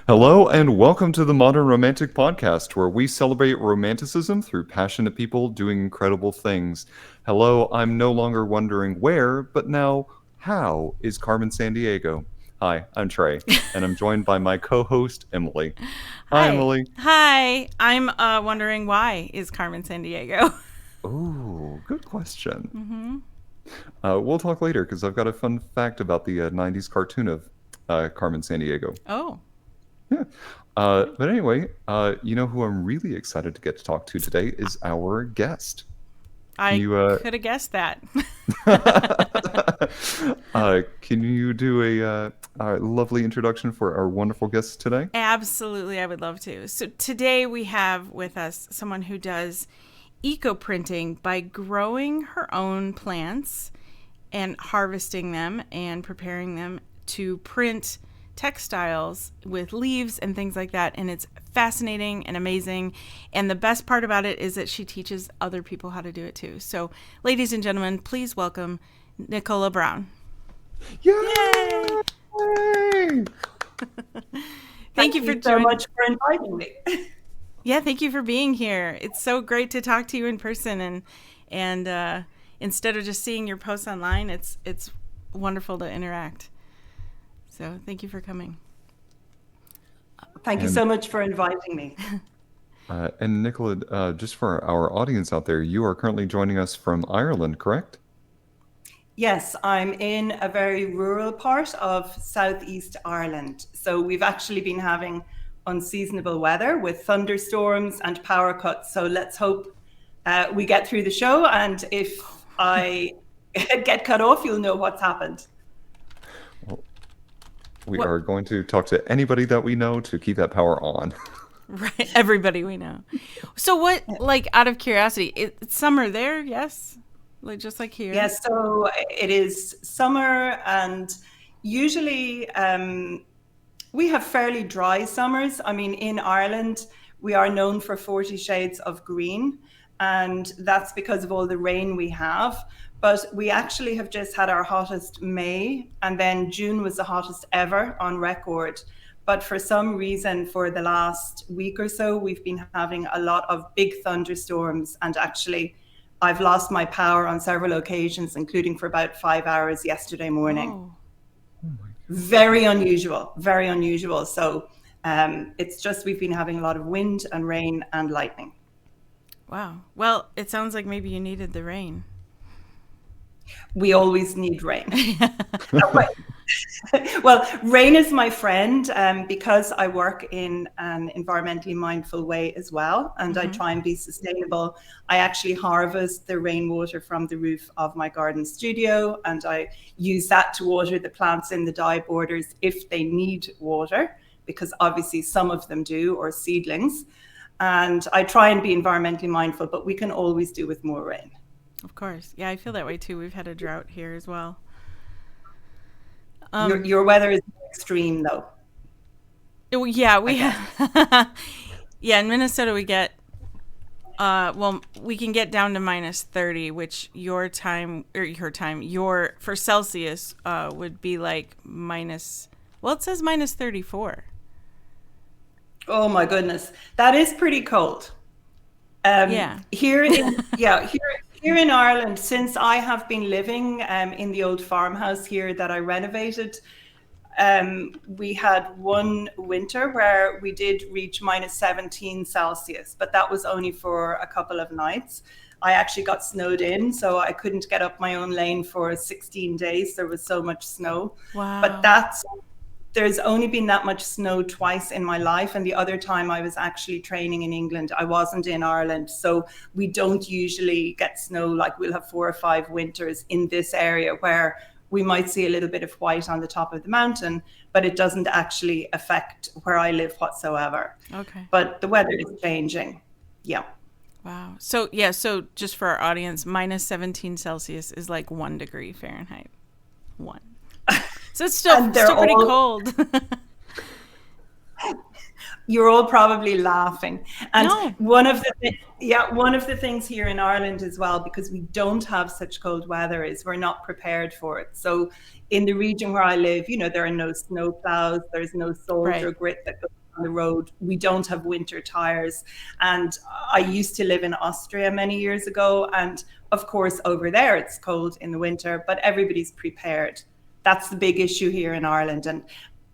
Hello and welcome to the Modern Romantic Podcast, where we celebrate romanticism through passionate people doing incredible things. Hello, I'm no longer wondering where, but now how is Carmen Sandiego? Hi, I'm Trey, and I'm joined by my co-host Emily. Hi, Hi. Emily. Hi. I'm wondering why is Carmen Sandiego? Oh, good question. hmm We'll talk later because I've got a fun fact about the '90s cartoon of Carmen Sandiego. Oh, Yeah. okay. But anyway, you know who I'm really excited to get to talk to today is our guest. Can I you could have guessed that. can you do a lovely introduction for our wonderful guest today? Absolutely, I would love to. So today we have with us someone who does eco printing by growing her own plants and harvesting them and preparing them to print textiles with leaves and things like that. And it's fascinating and amazing. And the best part about it is that she teaches other people how to do it too. So, ladies and gentlemen, please welcome Nicola Brown. Yay! Yay! Thank you Thank for you so joining. much for inviting me. Yeah, thank you for being here. It's so great to talk to you in person, and instead of just seeing your posts online, it's wonderful to interact. So thank you for coming. Thank you And so much for inviting me. and Nicola, just for our audience out there, you are currently joining us from Ireland, correct? Yes, I'm in a very rural part of Southeast Ireland. So we've actually been having unseasonable weather with thunderstorms and power cuts. So let's hope we get through the show. And if I get cut off, you'll know what's happened. Well, we What? are going to talk to anybody that we know to keep that power on. Right, everybody we know. So what? Like, out of curiosity, it's summer there, yes, like just like here. Yes, so it is summer, and usually we have fairly dry summers. I mean, in Ireland, we are known for 40 shades of green, and that's because of all the rain we have. But we actually have just had our hottest May, and then June was the hottest ever on record. But for some reason, for the last week or so, we've been having a lot of big thunderstorms, and actually, I've lost my power on several occasions, including for about 5 hours yesterday morning. Oh, Oh my Very unusual, very unusual. So it's just we've been having a lot of wind and rain and lightning. wow. Well, it sounds like maybe you needed the rain. We always need rain. Well, rain is my friend because I work in an environmentally mindful way as well, and I try and be sustainable. I actually harvest the rainwater from the roof of my garden studio, and I use that to water the plants in the dye borders if they need water, because obviously some of them do, or seedlings. And I try and be environmentally mindful, but we can always do with more rain. Of course. Yeah, I feel that way too. We've had a drought here as well. Your weather is extreme, though, Yeah, I we guess. have. Yeah, in Minnesota we get well, we can get down to -30, which your for Celsius would be like minus, well, it says -34. Oh my goodness, that is pretty cold. Yeah. Here in yeah, here in Ireland, since I have been living in the old farmhouse here that I renovated, we had one winter where we did reach -17 Celsius, but that was only for a couple of nights. I actually got snowed in, so I couldn't get up my own lane for 16 days. There was so much snow. But Wow. there's only been that much snow twice in my life. And the other time I was actually training in England, I wasn't in Ireland. So we don't usually get snow. Like, we'll have 4 or 5 winters in this area where we might see a little bit of white on the top of the mountain, but it doesn't actually affect where I live whatsoever. Okay. But the weather is changing. Yeah. Wow. So yeah, so just for our audience, -17 Celsius is like 1 degree Fahrenheit. One. So it's still And they're still pretty all cold. You're all probably laughing. And No. one of the things here in Ireland as well, because we don't have such cold weather, is we're not prepared for it. So in the region where I live, there are no snow plows, there's no salt or Right. grit that goes on the road. We don't have winter tires. And I used to live in Austria many years ago. And of course, over there, it's cold in the winter, but everybody's prepared. That's the big issue here in Ireland. And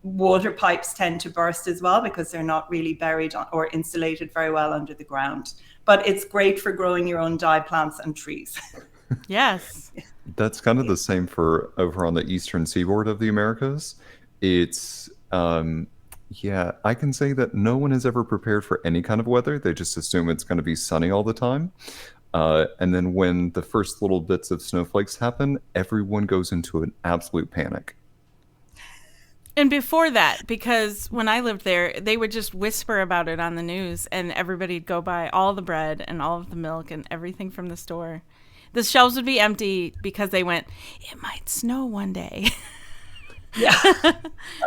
water pipes tend to burst as well because they're not really buried or insulated very well under the ground. But it's great for growing your own dye plants and trees. Yes. That's kind of the same for over on the eastern seaboard of the Americas. It's, yeah, I can say that no one is ever prepared for any kind of weather. They just assume it's going to be sunny all the time. And then when the first little bits of snowflakes happen, everyone goes into an absolute panic. And before that, because when I lived there, they would just whisper about it on the news, and everybody'd go buy all the bread and all of the milk and everything from the store. The shelves would be empty because they went, it might snow one day. Yeah.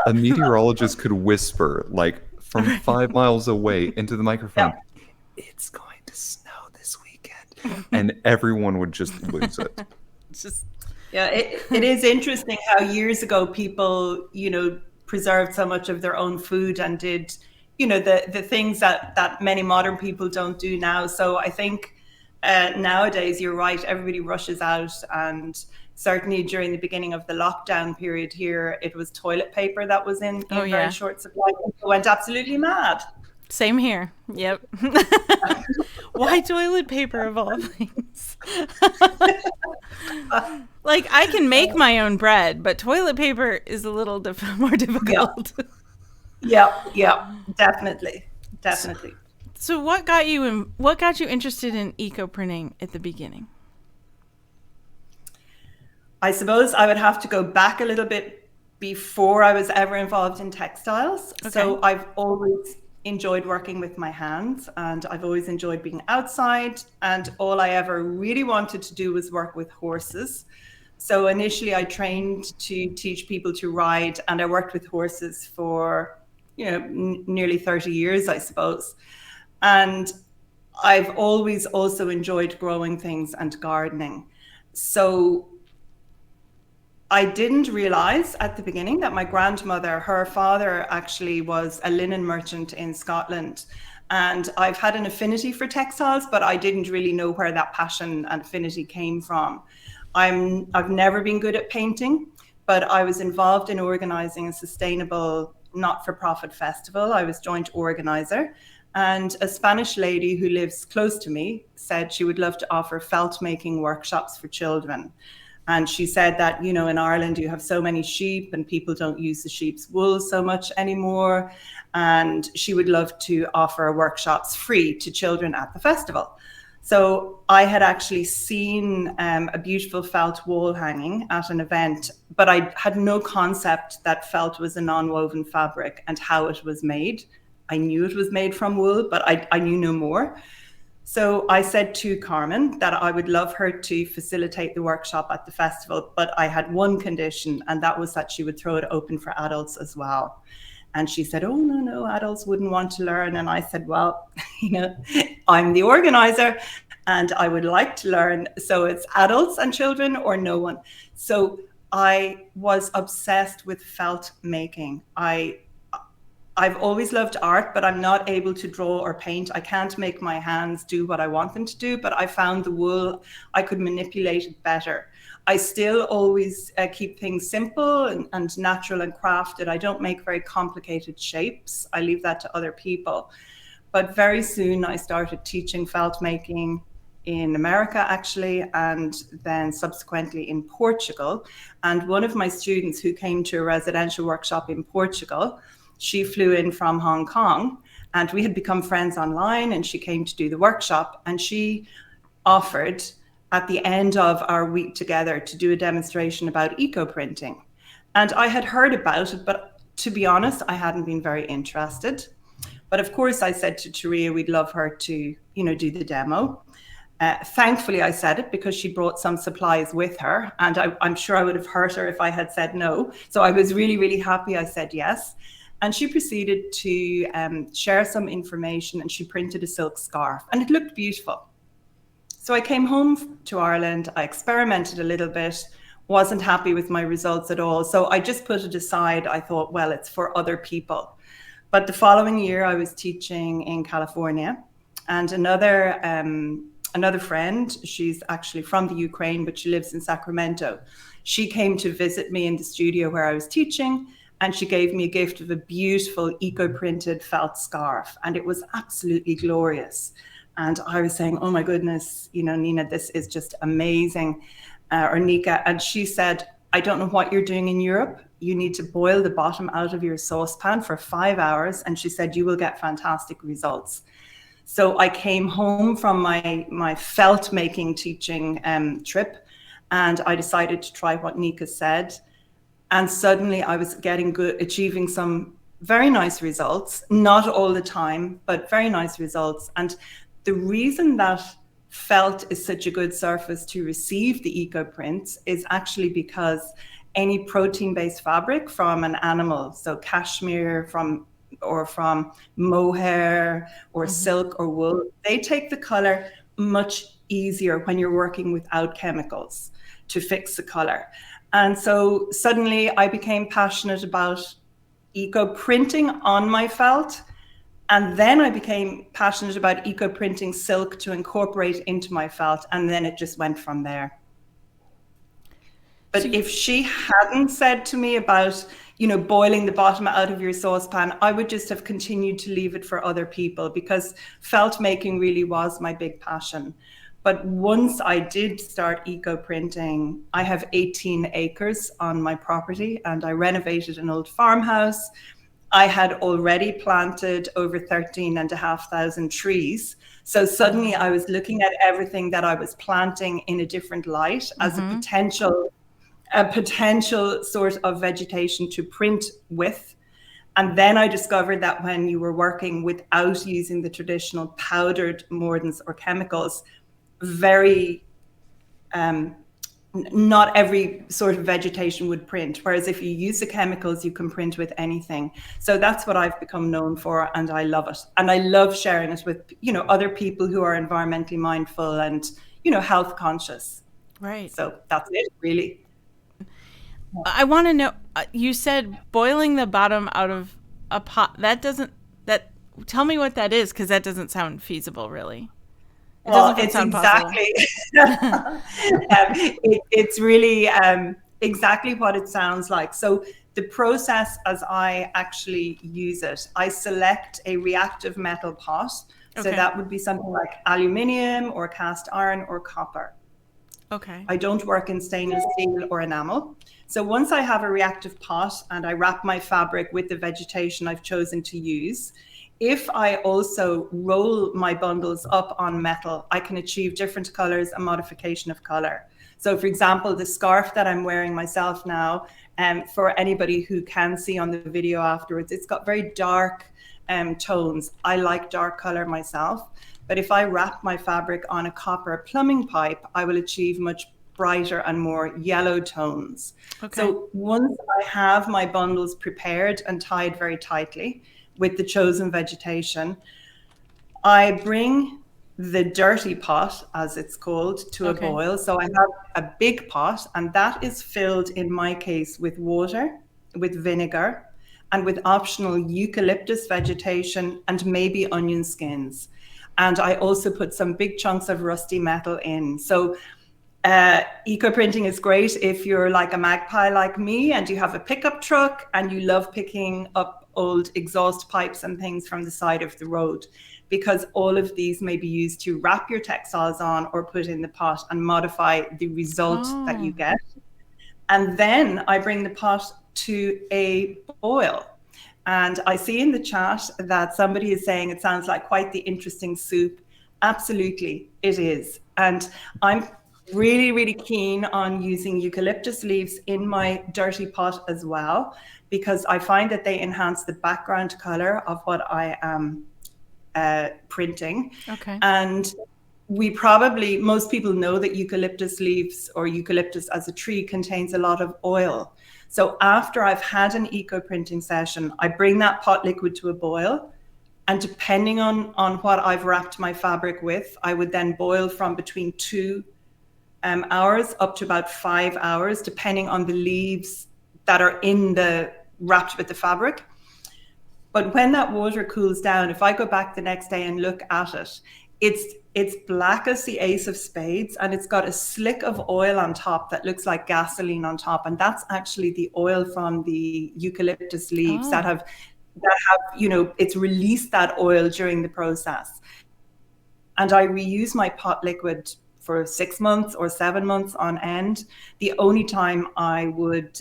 A meteorologist could whisper, like from 5 miles away into the microphone, it's going to snow this weekend. And everyone would just lose it. It's just... Yeah, it is interesting how years ago people, preserved so much of their own food and did, the things that many modern people don't do now. So I think nowadays, you're right, everybody rushes out. And certainly during the beginning of the lockdown period here, it was toilet paper that was in very short supply. People went absolutely mad. Same here. Yep. Why toilet paper of all things? Like, I can make my own bread, but toilet paper is a little more difficult. Yeah, definitely. So what got you interested in eco-printing at the beginning? I suppose I would have to go back a little bit before I was ever involved in textiles. Okay. So I've always enjoyed working with my hands, and I've always enjoyed being outside, and all I ever really wanted to do was work with horses. So initially I trained to teach people to ride, and I worked with horses for nearly 30 years, I suppose. And I've always also enjoyed growing things and gardening. So I didn't realize at the beginning that my grandmother, her father actually was a linen merchant in Scotland. And I've had an affinity for textiles, but I didn't really know where that passion and affinity came from. I've never been good at painting, but I was involved in organizing a sustainable not-for-profit festival. I was joint organizer. And a Spanish lady who lives close to me said she would love to offer felt making workshops for children. And she said that, in Ireland, you have so many sheep and people don't use the sheep's wool so much anymore. And she would love to offer workshops free to children at the festival. So I had actually seen a beautiful felt wall hanging at an event, but I had no concept that felt was a non-woven fabric and how it was made. I knew it was made from wool, but I knew no more. So I said to Carmen that I would love her to facilitate the workshop at the festival, but I had one condition, and that was that she would throw it open for adults as well. And she said, oh, no, adults wouldn't want to learn. And I said, well, I'm the organizer and I would like to learn. So it's adults and children or no one. So I was obsessed with felt making. I've always loved art, but I'm not able to draw or paint. I can't make my hands do what I want them to do, but I found the wool, I could manipulate it better. I still always keep things simple and natural and crafted. I don't make very complicated shapes. I leave that to other people. But very soon I started teaching felt making in America, actually, and then subsequently in Portugal. And one of my students who came to a residential workshop in Portugal, she flew in from Hong Kong and we had become friends online, and she came to do the workshop, and she offered at the end of our week together to do a demonstration about eco-printing. And I had heard about it, but to be honest, I hadn't been very interested. But of course I said to Trey, we'd love her to, do the demo. Thankfully I said it because she brought some supplies with her, and I'm sure I would have hurt her if I had said no. So I was really, really happy I said yes. And she proceeded to share some information, and she printed a silk scarf, and it looked beautiful. So I came home to Ireland, I experimented a little bit, wasn't happy with my results at all. So I just put it aside. I thought, well, it's for other people. But the following year, I was teaching in California, and another friend, she's actually from the Ukraine, but she lives in Sacramento. She came to visit me in the studio where I was teaching, and she gave me a gift of a beautiful eco-printed felt scarf, and it was absolutely glorious. And I was saying, oh my goodness, Nina, this is just amazing, or Nika. And she said, I don't know what you're doing in Europe. You need to boil the bottom out of your saucepan for 5 hours. And she said, you will get fantastic results. So I came home from my felt making teaching trip, and I decided to try what Nika said. And suddenly I was achieving some very nice results, not all the time, but very nice results. And the reason that felt is such a good surface to receive the eco prints is actually because any protein-based fabric from an animal, so cashmere from mohair or silk or wool, they take the color much easier when you're working without chemicals to fix the color. And so suddenly I became passionate about eco printing on my felt. And then I became passionate about eco printing silk to incorporate into my felt. And then it just went from there. But if she hadn't said to me about, boiling the bottom out of your saucepan, I would just have continued to leave it for other people, because felt making really was my big passion. But once I did start eco printing, I have 18 acres on my property, and I renovated an old farmhouse. I had already planted over 13,500 trees. So suddenly I was looking at everything that I was planting in a different light as a potential sort of vegetation to print with. And then I discovered that when you were working without using the traditional powdered mordants or chemicals, not every sort of vegetation would print. Whereas if you use the chemicals, you can print with anything. So that's what I've become known for, and I love it. And I love sharing it with, other people who are environmentally mindful and, health conscious. Right. So that's it, really. I want to know, you said boiling the bottom out of a pot. Tell me what that is, because that doesn't sound feasible, really. It's exactly, it's really exactly what it sounds like. So the process as I actually use it, I select a reactive metal pot. So that would be something like aluminium or cast iron or copper. Okay. I don't work in stainless steel or enamel. So once I have a reactive pot and I wrap my fabric with the vegetation I've chosen to use, if I also roll my bundles up on metal, I can achieve different colors and modification of color. So for example, the scarf that I'm wearing myself now, for anybody who can see on the video afterwards, it's got very dark tones. I like dark color myself, but if I wrap my fabric on a copper plumbing pipe, I will achieve much brighter and more yellow tones. Okay. So once I have my bundles prepared and tied very tightly with the chosen vegetation, I bring the dirty pot, as it's called, to a boil. So I have a big pot, and that is filled, in my case, with water, with vinegar, and with optional eucalyptus vegetation and maybe onion skins. And I also put some big chunks of rusty metal in. So eco printing is great if you're like a magpie like me and you have a pickup truck and you love picking up old exhaust pipes and things from the side of the road, because all of these may be used to wrap your textiles on or put in the pot and modify the result that you get. And then I bring the pot to a boil. And I see in the chat that somebody is saying it sounds like quite the interesting soup. Absolutely, it is. And I'm really, really keen on using eucalyptus leaves in my dirty pot as well, because I find that they enhance the background color of what I am printing. Okay. And most people know that eucalyptus leaves or eucalyptus as a tree contains a lot of oil. So after I've had an eco printing session, I bring that pot liquid to a boil. And depending on what I've wrapped my fabric with, I would then boil from between 2 hours up to about 5 hours, depending on the leaves that are wrapped with the fabric. But when that water cools down, if I go back the next day and look at it, it's black as the ace of spades, and it's got a slick of oil on top that looks like gasoline on top, and that's actually the oil from the eucalyptus leaves that have it's released that oil during the process. And I reuse my pot liquid for 6 months or 7 months on end. The only time I would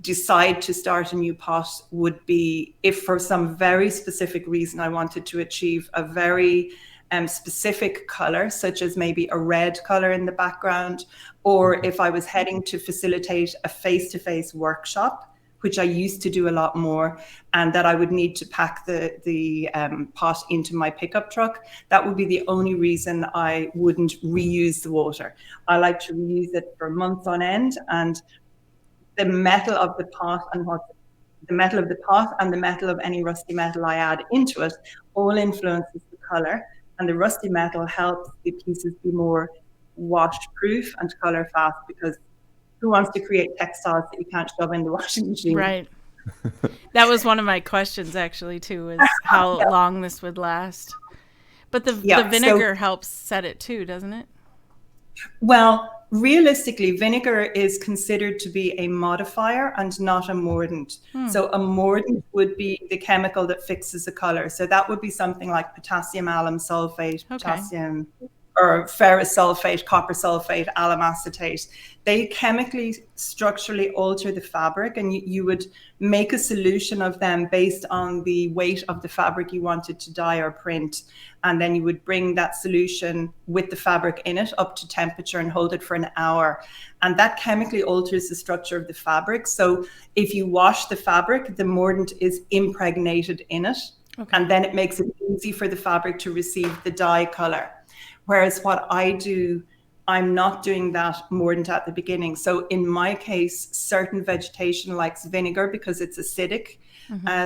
decide to start a new pot would be if for some very specific reason I wanted to achieve a very specific color, such as maybe a red color in the background, or if I was heading to facilitate a face-to-face workshop, which I used to do a lot more, and that I would need to pack the pot into my pickup truck. That would be the only reason I wouldn't reuse the water. I like to reuse it for months on end, and the metal of the pot and the metal of the pot and the metal of any rusty metal I add into it all influences the color. And the rusty metal helps the pieces be more wash proof and color fast, because who wants to create textiles that you can't shove in the washing machine? Right. That was one of my questions actually too, is how long this would last. But the vinegar helps set it too, doesn't it? Well, realistically, vinegar is considered to be a modifier and not a mordant. So a mordant would be the chemical that fixes a color. So that would be something like potassium alum sulfate, potassium or ferrous sulfate, copper sulfate, alum acetate. They chemically, structurally alter the fabric, and you would make a solution of them based on the weight of the fabric you wanted to dye or print. And then you would bring that solution with the fabric in it up to temperature and hold it for an hour. And that chemically alters the structure of the fabric. So if you wash the fabric, the mordant is impregnated in it. Okay. And then it makes it easy for the fabric to receive the dye color. Whereas what I do, I'm not doing that mordant at the beginning. So in my case, certain vegetation likes vinegar because it's acidic.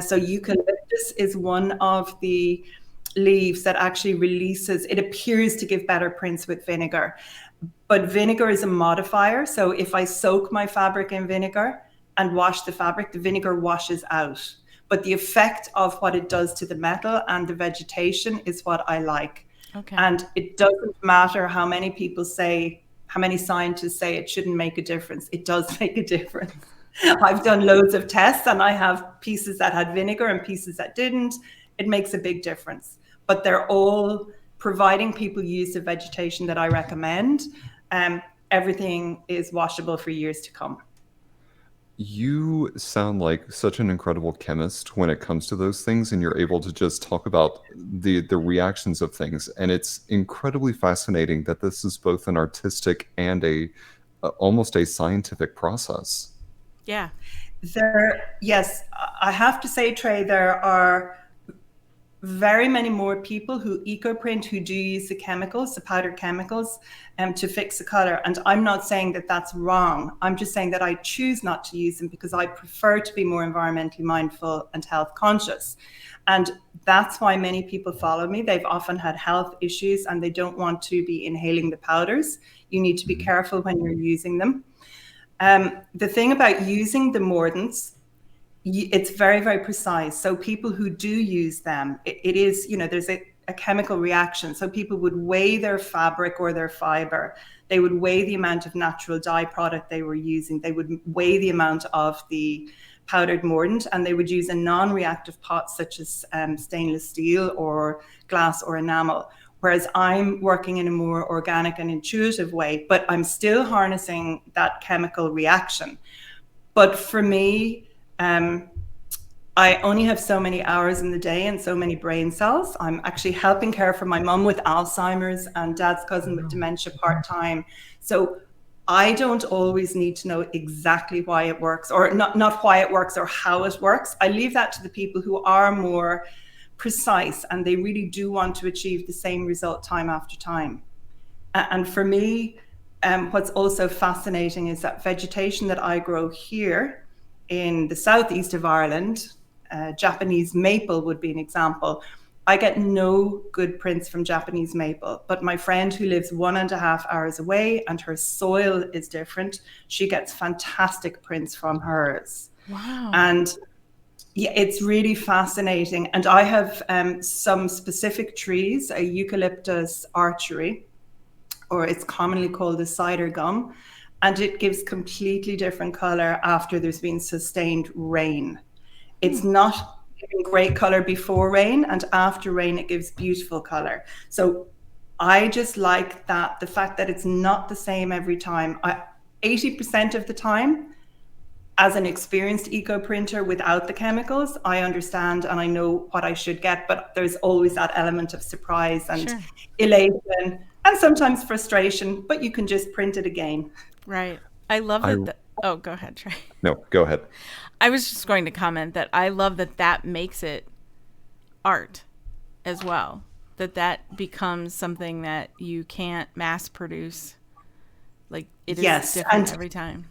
So eucalyptus is one of the leaves that actually releases, it appears to give better prints with vinegar. But vinegar is a modifier. So if I soak my fabric in vinegar and wash the fabric, the vinegar washes out. But the effect of what it does to the metal and the vegetation is what I like. Okay. And it doesn't matter how many people say, how many scientists say it shouldn't make a difference. It does make a difference. I've done loads of tests, and I have pieces that had vinegar and pieces that didn't. It makes a big difference. But they're all, providing people use the vegetation that I recommend, everything is washable for years to come. You sound like such an incredible chemist when it comes to those things, and you're able to just talk about the reactions of things. And it's incredibly fascinating that this is both an artistic and almost a scientific process. Yeah. Yes, I have to say, Trey, there are very many more people who eco-print who do use the chemicals, the powdered chemicals, to fix the color. And I'm not saying that that's wrong. I'm just saying that I choose not to use them because I prefer to be more environmentally mindful and health conscious. And that's why many people follow me. They've often had health issues and they don't want to be inhaling the powders. You need to be careful when you're using them. The thing about using the mordants, it's very, very precise. So people who do use them, it is, there's a chemical reaction. So people would weigh their fabric or their fiber. They would weigh the amount of natural dye product they were using. They would weigh the amount of the powdered mordant, and they would use a non-reactive pot such as stainless steel or glass or enamel. Whereas I'm working in a more organic and intuitive way, but I'm still harnessing that chemical reaction. But for me, I only have so many hours in the day and so many brain cells. I'm actually helping care for my mum with Alzheimer's and dad's cousin with dementia part-time. So I don't always need to know exactly why it works, or not why it works or how it works. I leave that to the people who are more precise and they really do want to achieve the same result time after time. And for me, what's also fascinating is that vegetation that I grow here in the southeast of Ireland, Japanese maple would be an example. I get no good prints from Japanese maple, but my friend who lives 1.5 hours away and her soil is different, she gets fantastic prints from hers. Wow. And Yeah, it's really fascinating. And I have some specific trees, a eucalyptus archery, or it's commonly called the cider gum, and it gives completely different color after there's been sustained rain. It's not giving great color before rain, and after rain, it gives beautiful color. So I just like that, the fact that it's not the same every time. 80% of the time, as an experienced eco printer without the chemicals, I understand and I know what I should get, but there's always that element of surprise and Sure. elation and sometimes frustration, but you can just print it again. Right. I love I that. Oh, go ahead, Trey. No, go ahead. I was just going to comment that I love that that makes it art as well. That becomes something that you can't mass produce. Like it is Yes, different and every time.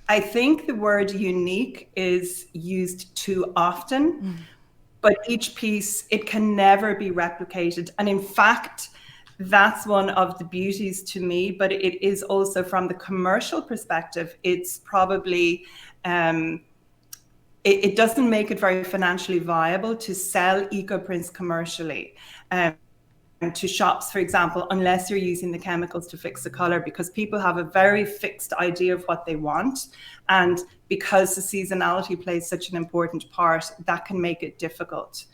I think the word unique is used too often, but each piece, it can never be replicated. And in fact, that's one of the beauties to me, but it is also from the commercial perspective, it's probably, it doesn't make it very financially viable to sell eco prints commercially. To shops, for example, unless you're using the chemicals to fix the color, because people have a very fixed idea of what they want. And because the seasonality plays such an important part, that can make it difficult.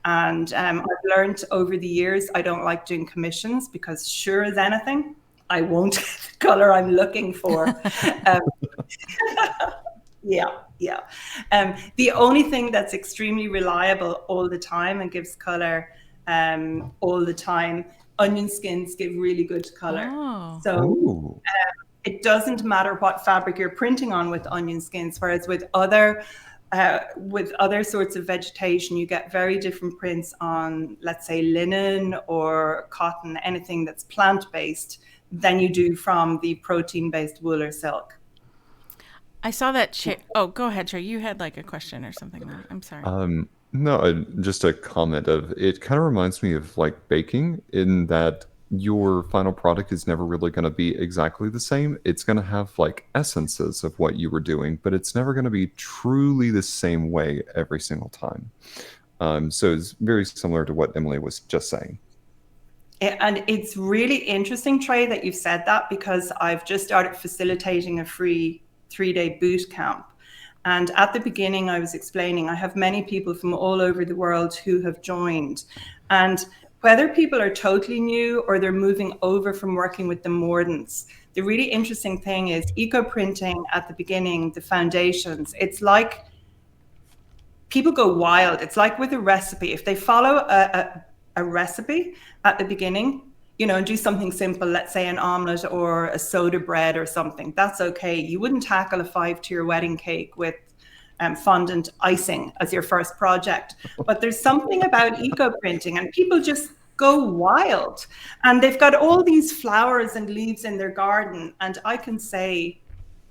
And I've learned over the years, I don't like doing commissions because sure as anything, I won't get the color I'm looking for. Yeah. The only thing that's extremely reliable all the time and gives color all the time, onion skins give really good color. Oh. So Ooh. it doesn't matter what fabric you're printing on with onion skins, whereas with other sorts of vegetation, you get very different prints on, let's say, linen or cotton, anything that's plant-based, than you do from the protein-based wool or silk. I saw that. Oh, go ahead, Trey. You had like a question or something. I'm sorry. No, just a comment of it kind of reminds me of like baking in that your final product is never really going to be exactly the same. It's going to have like essences of what you were doing, but it's never going to be truly the same way every single time. So it's very similar to what Emily was just saying. And it's really interesting, Trey, that you've said that, because I've just started facilitating a free 3-day boot camp. And at the beginning, I was explaining, I have many people from all over the world who have joined. And whether people are totally new or they're moving over from working with the Mordants, the really interesting thing is eco printing at the beginning, the foundations, it's like people go wild. It's like with a recipe. If they follow a recipe at the beginning, and do something simple, let's say an omelet or a soda bread or something, that's okay. You wouldn't tackle a 5-tier wedding cake with fondant icing as your first project. But there's something about eco printing, and people just go wild. And they've got all these flowers and leaves in their garden. And I can say,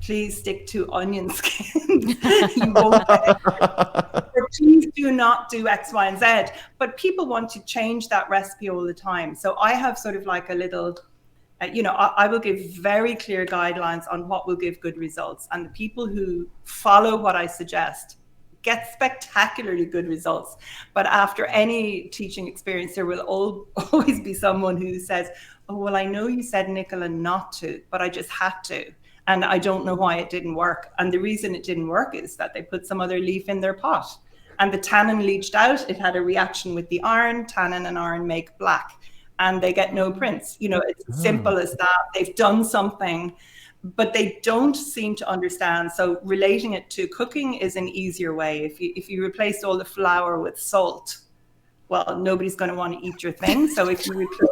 please stick to onion skins. You won't get it. Or please do not do X, Y, and Z. But people want to change that recipe all the time. So I have sort of like a little, I will give very clear guidelines on what will give good results. And the people who follow what I suggest get spectacularly good results. But after any teaching experience, there will always be someone who says, oh, well, I know you said, Nicola, not to, but I just had to. And I don't know why it didn't work. And the reason it didn't work is that they put some other leaf in their pot. And the tannin leached out. It had a reaction with the iron. Tannin and iron make black. And they get no prints. It's as simple as that. They've done something, but they don't seem to understand. So relating it to cooking is an easier way. If you replace all the flour with salt, well, nobody's going to want to eat your thing. So if you replace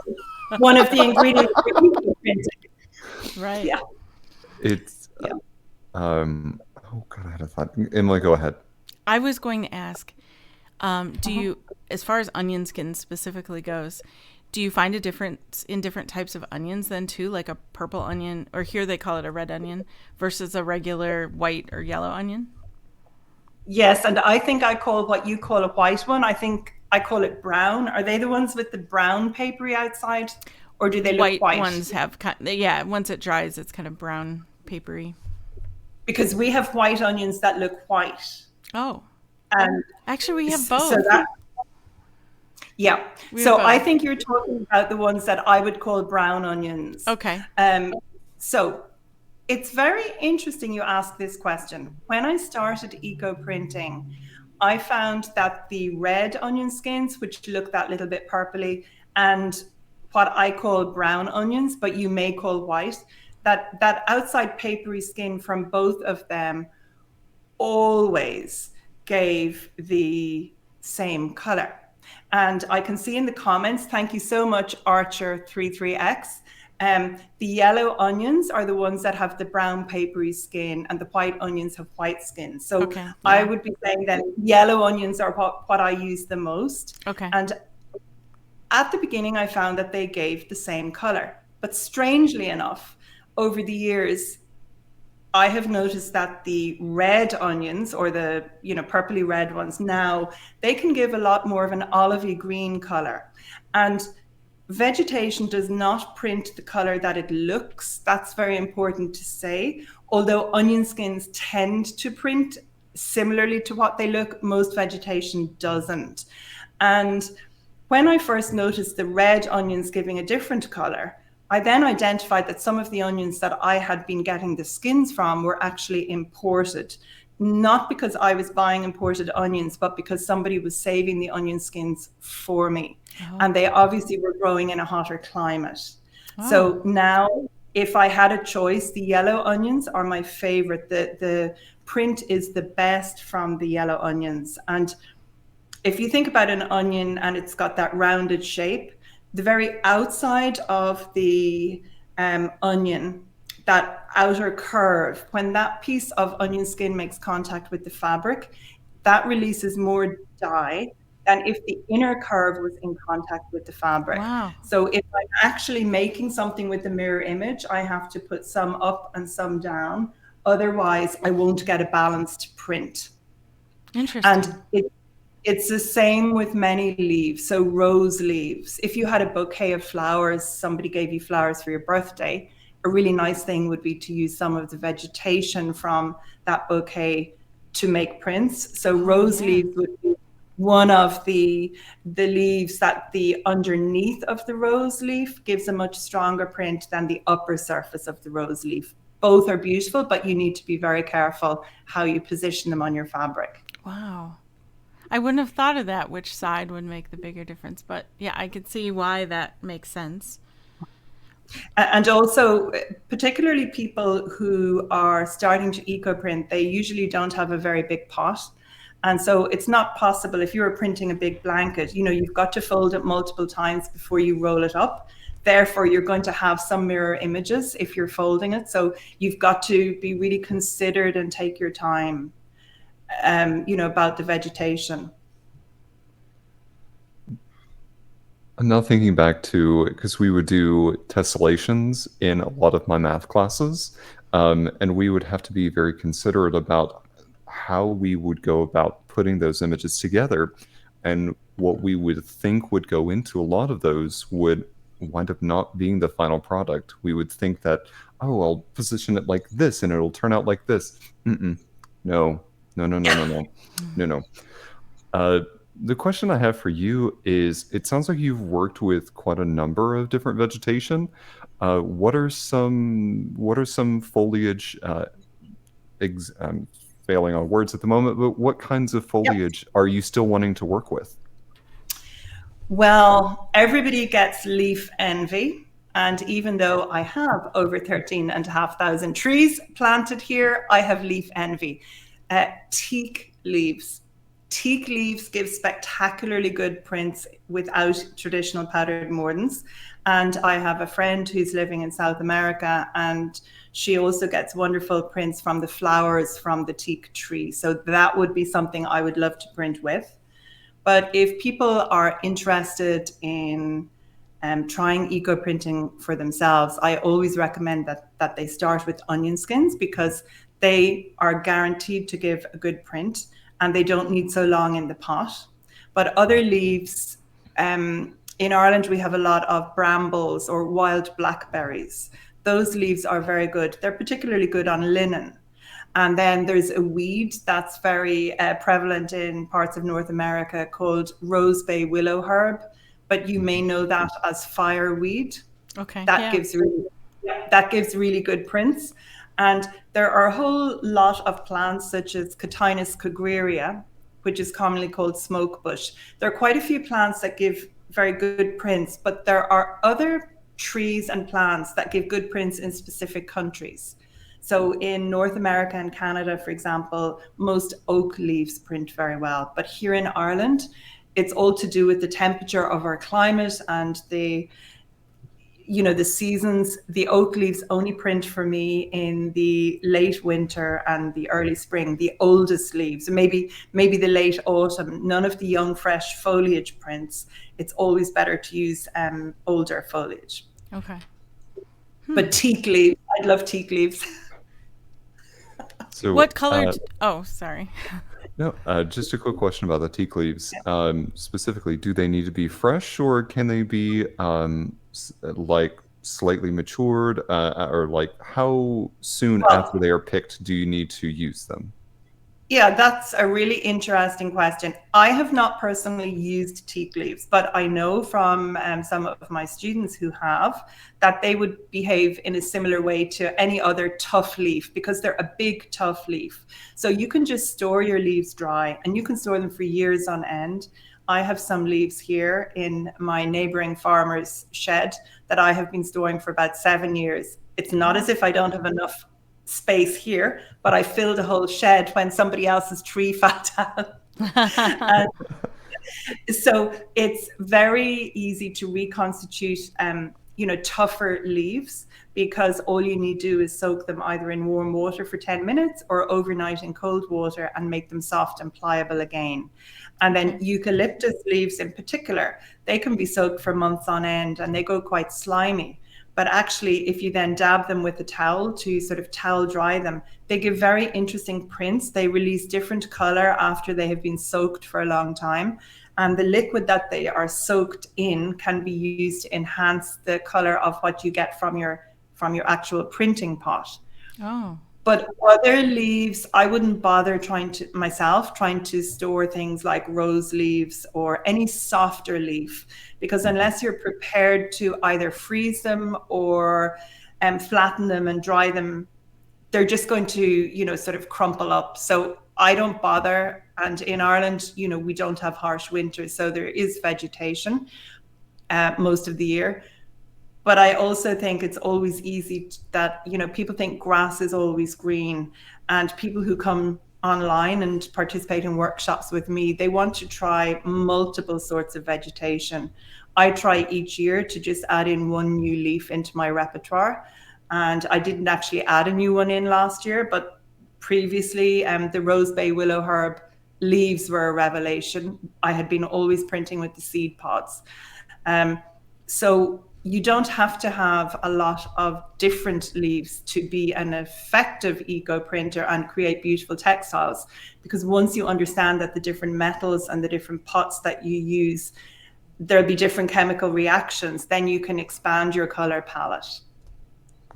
one of the ingredients with printing, Right. Yeah. It's oh god, I had a thought. Emily, go ahead. I was going to ask, do you, as far as onion skin specifically goes, do you find a difference in different types of onions then too, like a purple onion, or here they call it a red onion, versus a regular white or yellow onion? Yes, and I think I call what you call a white one, I think I call it brown. Are they the ones with the brown papery outside, or do they look white? Ones have once it dries, it's kind of brown papery. Because we have white onions that look white. Oh, And actually, we have so both. that, yeah. We have So I both. think you're talking about the ones that I would call brown onions. Okay. So it's very interesting you ask this question. When I started eco printing, I found that the red onion skins, which look that little bit purpley, and what I call brown onions, but you may call white, that outside papery skin from both of them always gave the same color. And I can see in the comments, thank you so much, Archer33X. The yellow onions are the ones that have the brown papery skin, and the white onions have white skin. So Okay. I Yeah. would be saying that yellow onions are what I use the most. Okay. And at the beginning, I found that they gave the same color. But strangely enough, over the years, I have noticed that the red onions, or the purpley red ones, now they can give a lot more of an olivey green color. And vegetation does not print the color that it looks. That's very important to say. Although onion skins tend to print similarly to what they look, most vegetation doesn't. And when I first noticed the red onions giving a different color, I then identified that some of the onions that I had been getting the skins from were actually imported. Not because I was buying imported onions, but because somebody was saving the onion skins for me. And they obviously were growing in a hotter climate. So now, if I had a choice, the yellow onions are my favorite. The print is the best from the yellow onions. And if you think about an onion and it's got that rounded shape, the very outside of the onion, that outer curve, when that piece of onion skin makes contact with the fabric, that releases more dye than if the inner curve was in contact with the fabric. Wow. So if I'm actually making something with the mirror image, I have to put some up and some down. Otherwise, I won't get a balanced print. Interesting. And it's the same with many leaves. So rose leaves. If you had a bouquet of flowers, somebody gave you flowers for your birthday, a really nice thing would be to use some of the vegetation from that bouquet to make prints. So rose leaves would be one of the leaves that the underneath of the rose leaf gives a much stronger print than the upper surface of the rose leaf. Both are beautiful, but you need to be very careful how you position them on your fabric. Wow. I wouldn't have thought of that, which side would make the bigger difference. But yeah, I could see why that makes sense. And also, particularly people who are starting to eco-print, they usually don't have a very big pot. And so it's not possible, if you're printing a big blanket, you've got to fold it multiple times before you roll it up. Therefore, you're going to have some mirror images if you're folding it. So you've got to be really considered and take your time, about the vegetation. I'm now thinking back to, because we would do tessellations in a lot of my math classes, and we would have to be very considerate about how we would go about putting those images together. And what we would think would go into a lot of those would wind up not being the final product. We would think that, oh, I'll position it like this and it'll turn out like this. No, no, no, no, no, no, no, no. The question I have for you is, it sounds like you've worked with quite a number of different vegetation. What are some foliage, I'm failing on words at the moment, but what kinds of foliage are you still wanting to work with? Well, everybody gets leaf envy. And even though I have over 13,500 trees planted here, I have leaf envy. Teak leaves. Teak leaves give spectacularly good prints without traditional powdered mordants. And I have a friend who's living in South America, and she also gets wonderful prints from the flowers from the teak tree. So that would be something I would love to print with. But if people are interested in trying eco printing for themselves, I always recommend that they start with onion skins, because they are guaranteed to give a good print and they don't need so long in the pot. But other leaves, in Ireland, we have a lot of brambles or wild blackberries. Those leaves are very good. They're particularly good on linen. And then there's a weed that's very prevalent in parts of North America called rose bay willow herb, but you may know that as fireweed. Okay. That Yeah. gives really good prints. And there are a whole lot of plants such as Cotinus cogreria, which is commonly called smoke bush. There are quite a few plants that give very good prints, but there are other trees and plants that give good prints in specific countries. So in North America and Canada, for example, most oak leaves print very well. But here in Ireland, it's all to do with the temperature of our climate and the seasons. The oak leaves only print for me in the late winter and the early spring, the oldest leaves, maybe the late autumn. None of the young, fresh foliage prints. It's always better to use older foliage. Okay. But teak leaves, I'd love teak leaves. So, What color? Oh, sorry. No, just a quick question about the teak leaves. Specifically, do they need to be fresh, or can they be like slightly matured, or like how soon after they are picked do you need to use them? Yeah, that's a really interesting question. I have not personally used teak leaves, but I know from some of my students who have that they would behave in a similar way to any other tough leaf because they're a big, tough leaf. So you can just store your leaves dry and you can store them for years on end. I have some leaves here in my neighboring farmer's shed that I have been storing for about 7 years. It's not as if I don't have enough space here, but I filled a whole shed when somebody else's tree fell down. So it's very easy to reconstitute tougher leaves because all you need to do is soak them either in warm water for 10 minutes or overnight in cold water and make them soft and pliable again. And then eucalyptus leaves in particular, they can be soaked for months on end and they go quite slimy. But actually, if you then dab them with a towel to sort of towel dry them, they give very interesting prints. They release different color after they have been soaked for a long time. And the liquid that they are soaked in can be used to enhance the color of what you get from your actual printing pot. Oh. But other leaves, I wouldn't bother trying to store things like rose leaves or any softer leaf, because unless you're prepared to either freeze them or flatten them and dry them, they're just going to, sort of crumple up. So I don't bother. And in Ireland, we don't have harsh winters, so there is vegetation most of the year. But I also think it's always easy that, people think grass is always green, and people who come online and participate in workshops with me, they want to try multiple sorts of vegetation. I try each year to just add in one new leaf into my repertoire. And I didn't actually add a new one in last year, but previously the rose bay willow herb leaves were a revelation. I had been always printing with the seed pods. So you don't have to have a lot of different leaves to be an effective eco printer and create beautiful textiles, because once you understand that the different metals and the different pots that you use, there'll be different chemical reactions, then you can expand your color palette.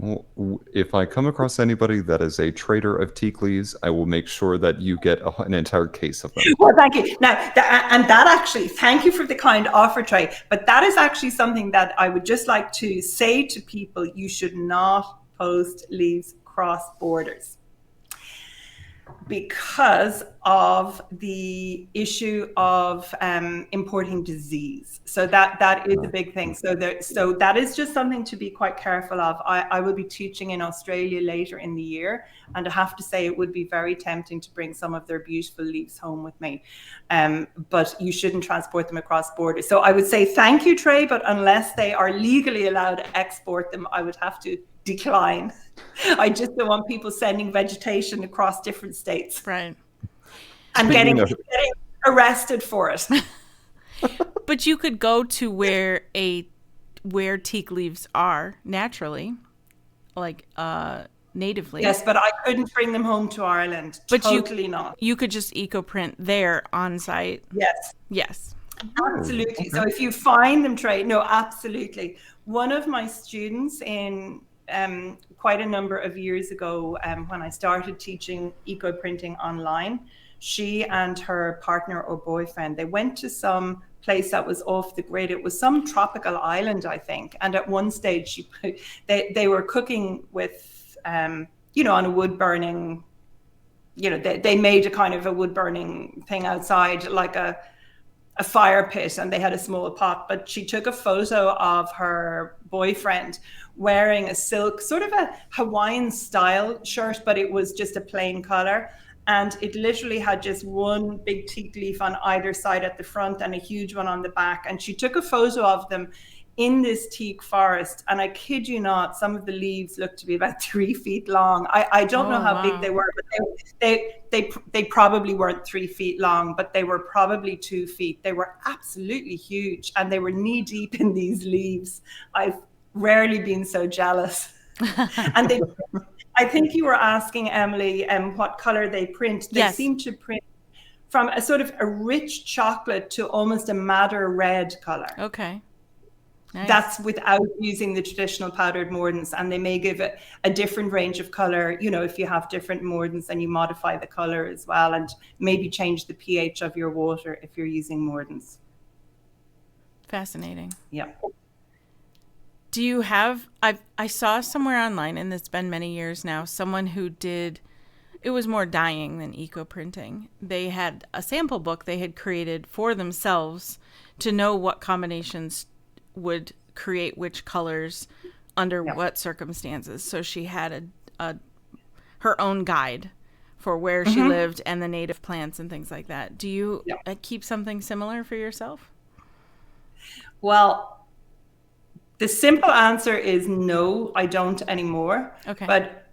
Well, if I come across anybody that is a trader of teak leaves, I will make sure that you get an entire case of them. Well, thank you. Now, thank you for the kind offer, Trey. But that is actually something that I would just like to say to people: you should not post leaves cross borders, because of the issue of importing disease. So that is a big thing. So that is just something to be quite careful of. I will be teaching in Australia later in the year, and I have to say it would be very tempting to bring some of their beautiful leaves home with me. But you shouldn't transport them across borders. So I would say thank you, Trey, but unless they are legally allowed to export them, I would have to decline. I just don't want people sending vegetation across different states. Right. And getting arrested for it. But you could go to where teak leaves are naturally, like natively. Yes, but I couldn't bring them home to Ireland. But totally not. You could just eco print there on site. Yes. Yes. Absolutely. Okay. So if you find them, Trey, no, absolutely. One of my students in quite a number of years ago, when I started teaching eco printing online, she and her partner or boyfriend, they went to some place that was off the grid. It was some tropical island, I think. And at one stage, they were cooking with, on a wood burning, they made a kind of a wood burning thing outside, like a fire pit, and they had a small pot. But she took a photo of her boyfriend wearing a silk, sort of a Hawaiian style shirt, but it was just a plain color. And it literally had just one big teak leaf on either side at the front and a huge one on the back. And she took a photo of them in this teak forest. And I kid you not, some of the leaves looked to be about 3 feet long. I don't know how big they were, but they probably weren't 3 feet long, but they were probably 2 feet. They were absolutely huge, and they were knee deep in these leaves. I've rarely been so jealous. And I think you were asking, Emily, what color they print. They seem to print from a sort of a rich chocolate to almost a madder red color. Okay. Nice. That's without using the traditional powdered mordants, and they may give it a different range of color. If you have different mordants and you modify the color as well, and maybe change the pH of your water if you're using mordants. Fascinating. Yeah. Do you have, I saw somewhere online, and it's been many years now, someone who did, it was more dyeing than eco printing. They had a sample book they had created for themselves to know what combinations would create which colors under what circumstances. So she had her own guide for where she lived and the native plants and things like that. Do you keep something similar for yourself? Well, the simple answer is no, I don't anymore. Okay. But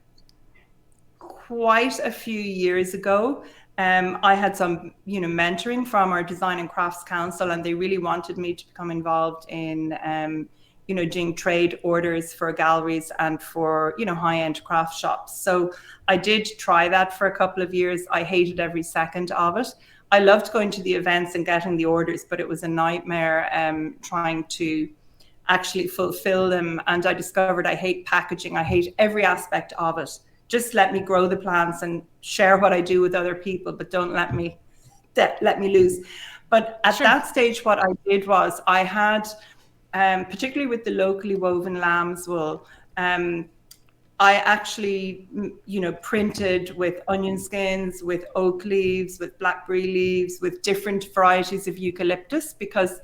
quite a few years ago, I had some, mentoring from our Design and Crafts Council, and they really wanted me to become involved in, doing trade orders for galleries and for, high-end craft shops. So I did try that for a couple of years. I hated every second of it. I loved going to the events and getting the orders, but it was a nightmare trying to actually fulfill them. And I discovered I hate packaging. I hate every aspect of it. Just let me grow the plants and share what I do with other people, but don't let me loose. But at that stage, what I did was I had, particularly with the locally woven lamb's wool, I actually, printed with onion skins, with oak leaves, with blackberry leaves, with different varieties of eucalyptus, because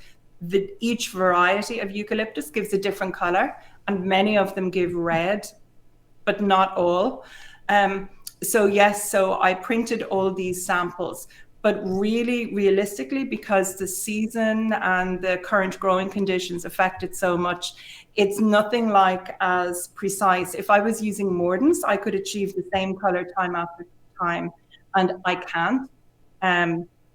each variety of eucalyptus gives a different color, and many of them give red, but not all. So I printed all these samples, but really realistically, because the season and the current growing conditions affect it so much, it's nothing like as precise. If I was using mordants, I could achieve the same color time after time, and I can't.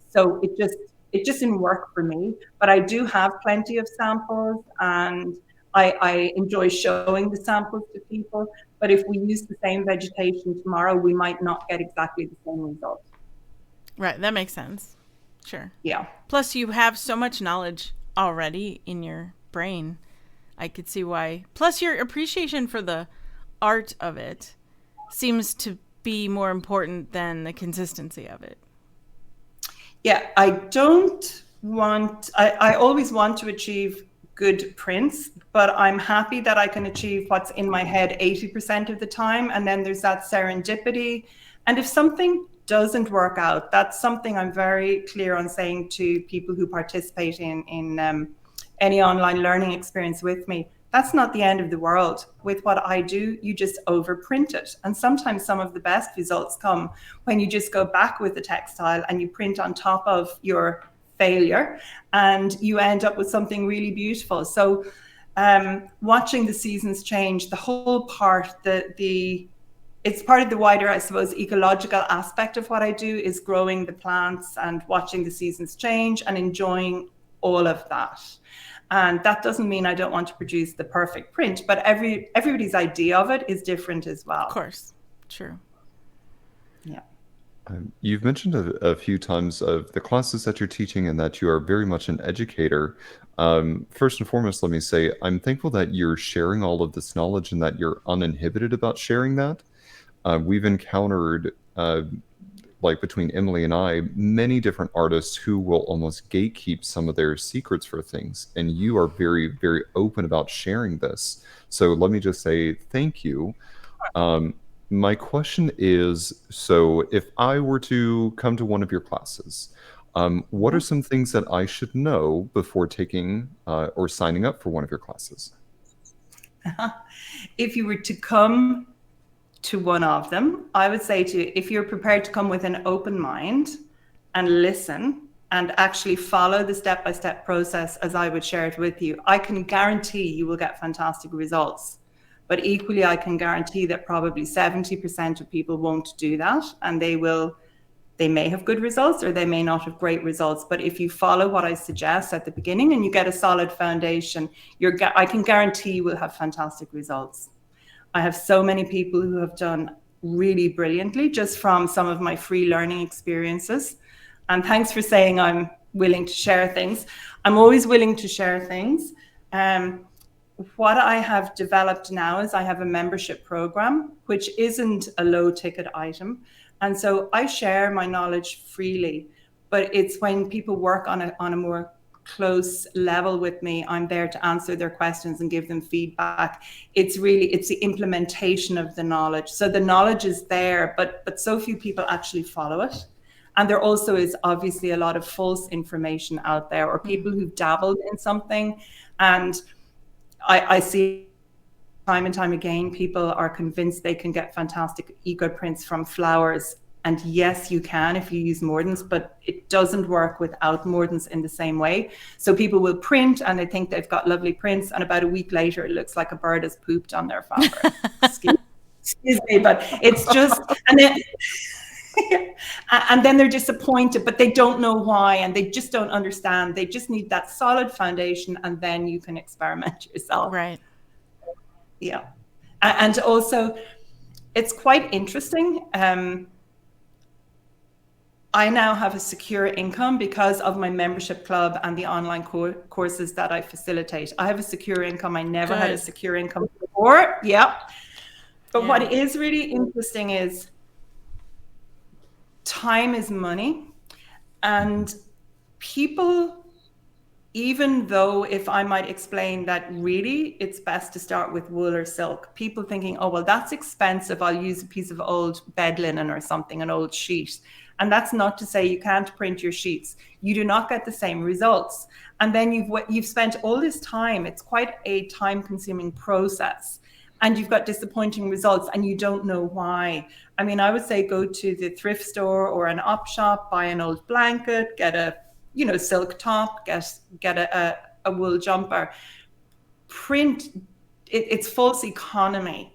So it just didn't work for me. But I do have plenty of samples, and I enjoy showing the samples to people. But if we use the same vegetation tomorrow, we might not get exactly the same result. Right, that makes sense. Sure. Yeah. Plus, you have so much knowledge already in your brain. I could see why. Plus, your appreciation for the art of it seems to be more important than the consistency of it. Yeah, I always want to achieve good prints, but I'm happy that I can achieve what's in my head 80% of the time. And then there's that serendipity. And if something doesn't work out, that's something I'm very clear on saying to people who participate in any online learning experience with me. That's not the end of the world. With what I do, you just overprint it. And sometimes some of the best results come when you just go back with the textile and you print on top of your failure, and you end up with something really beautiful. So watching the seasons change, the whole part, it's part of the wider, I suppose, ecological aspect of what I do is growing the plants and watching the seasons change and enjoying all of that. And that doesn't mean I don't want to produce the perfect print, but everybody's idea of it is different as well. Of course. True. Yeah. You've mentioned a few times of the classes that you're teaching and that you are very much an educator. First and foremost, let me say I'm thankful that you're sharing all of this knowledge and that you're uninhibited about sharing that. We've encountered, like between Emily and I, many different artists who will almost gatekeep some of their secrets for things. And you are very, very open about sharing this. So let me just say thank you. Um, my question is, so if I were to come to one of your classes, what are some things that I should know before taking or signing up for one of your classes? If you were to come to one of them, I would say to you, if you're prepared to come with an open mind and listen and actually follow the step-by-step process as I would share it with you, I can guarantee you will get fantastic results. But equally, I can guarantee that probably 70% of people won't do that, and they may have good results or they may not have great results. But if you follow what I suggest at the beginning and you get a solid foundation, I can guarantee you will have fantastic results. I have so many people who have done really brilliantly just from some of my free learning experiences. And thanks for saying I'm willing to share things. I'm always willing to share things. What I have developed now is I have a membership program, which isn't a low ticket item. And so I share my knowledge freely, but it's when people work on a more close level with me, I'm there to answer their questions and give them feedback. It's the implementation of the knowledge. So the knowledge is there, but so few people actually follow it. And there also is obviously a lot of false information out there, or people who've dabbled in something. And I see time and time again, people are convinced they can get fantastic eco prints from flowers. And yes, you can if you use mordants, but it doesn't work without mordants in the same way. So people will print and they think they've got lovely prints, and about a week later, it looks like a bird has pooped on their fabric. Excuse me, but it's just, and then they're disappointed, but they don't know why, and they just don't understand. They just need that solid foundation, and then you can experiment yourself. Right. Yeah. And also, it's quite interesting. I now have a secure income because of my membership club and the online courses that I facilitate. I have a secure income. I never had a secure income before. Yeah. But what is really interesting is time is money. And people, even though if I might explain that really it's best to start with wool or silk, people thinking, oh, well, that's expensive. I'll use a piece of old bed linen or something, an old sheet. And that's not to say you can't print your sheets. You do not get the same results. And then you've spent all this time. It's quite a time-consuming process. And you've got disappointing results and you don't know why. I mean, I would say go to the thrift store or an op shop, buy an old blanket, get a silk top, get a wool jumper. Print, it's false economy.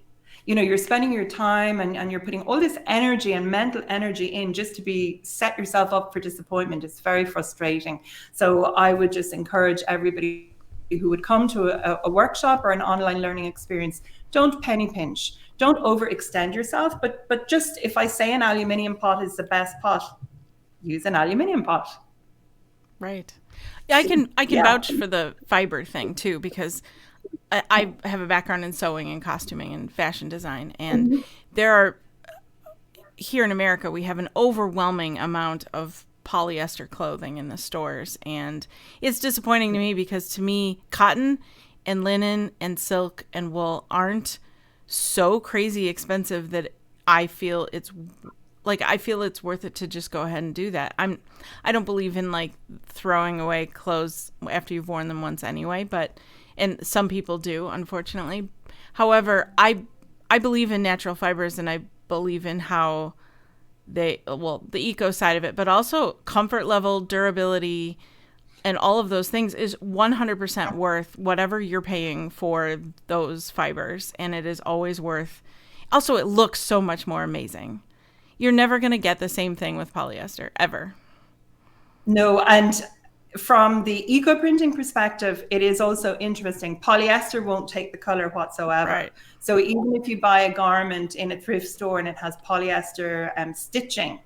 You're spending your time and you're putting all this energy and mental energy in just to set yourself up for disappointment. It's very frustrating. So I would just encourage everybody who would come to a workshop or an online learning experience, don't penny pinch. Don't overextend yourself, but just, if I say an aluminium pot is the best pot, use an aluminium pot. Right. Yeah, I can vouch for the fiber thing too, because I have a background in sewing and costuming and fashion design, and there are, here in America, we have an overwhelming amount of polyester clothing in the stores, and it's disappointing to me because to me, cotton and linen and silk and wool aren't so crazy expensive that I feel it's worth it to just go ahead and do that. I don't believe in like throwing away clothes after you've worn them once anyway, and some people do, unfortunately. However, I believe in natural fibers, and I believe in how the eco side of it, but also comfort level, durability, and all of those things is 100% worth whatever you're paying for those fibers. And it is always worth, also it looks so much more amazing. You're never going to get the same thing with polyester, ever. No, and from the eco printing perspective, it is also interesting. Polyester won't take the color whatsoever. Right. So even if you buy a garment in a thrift store and it has polyester stitching,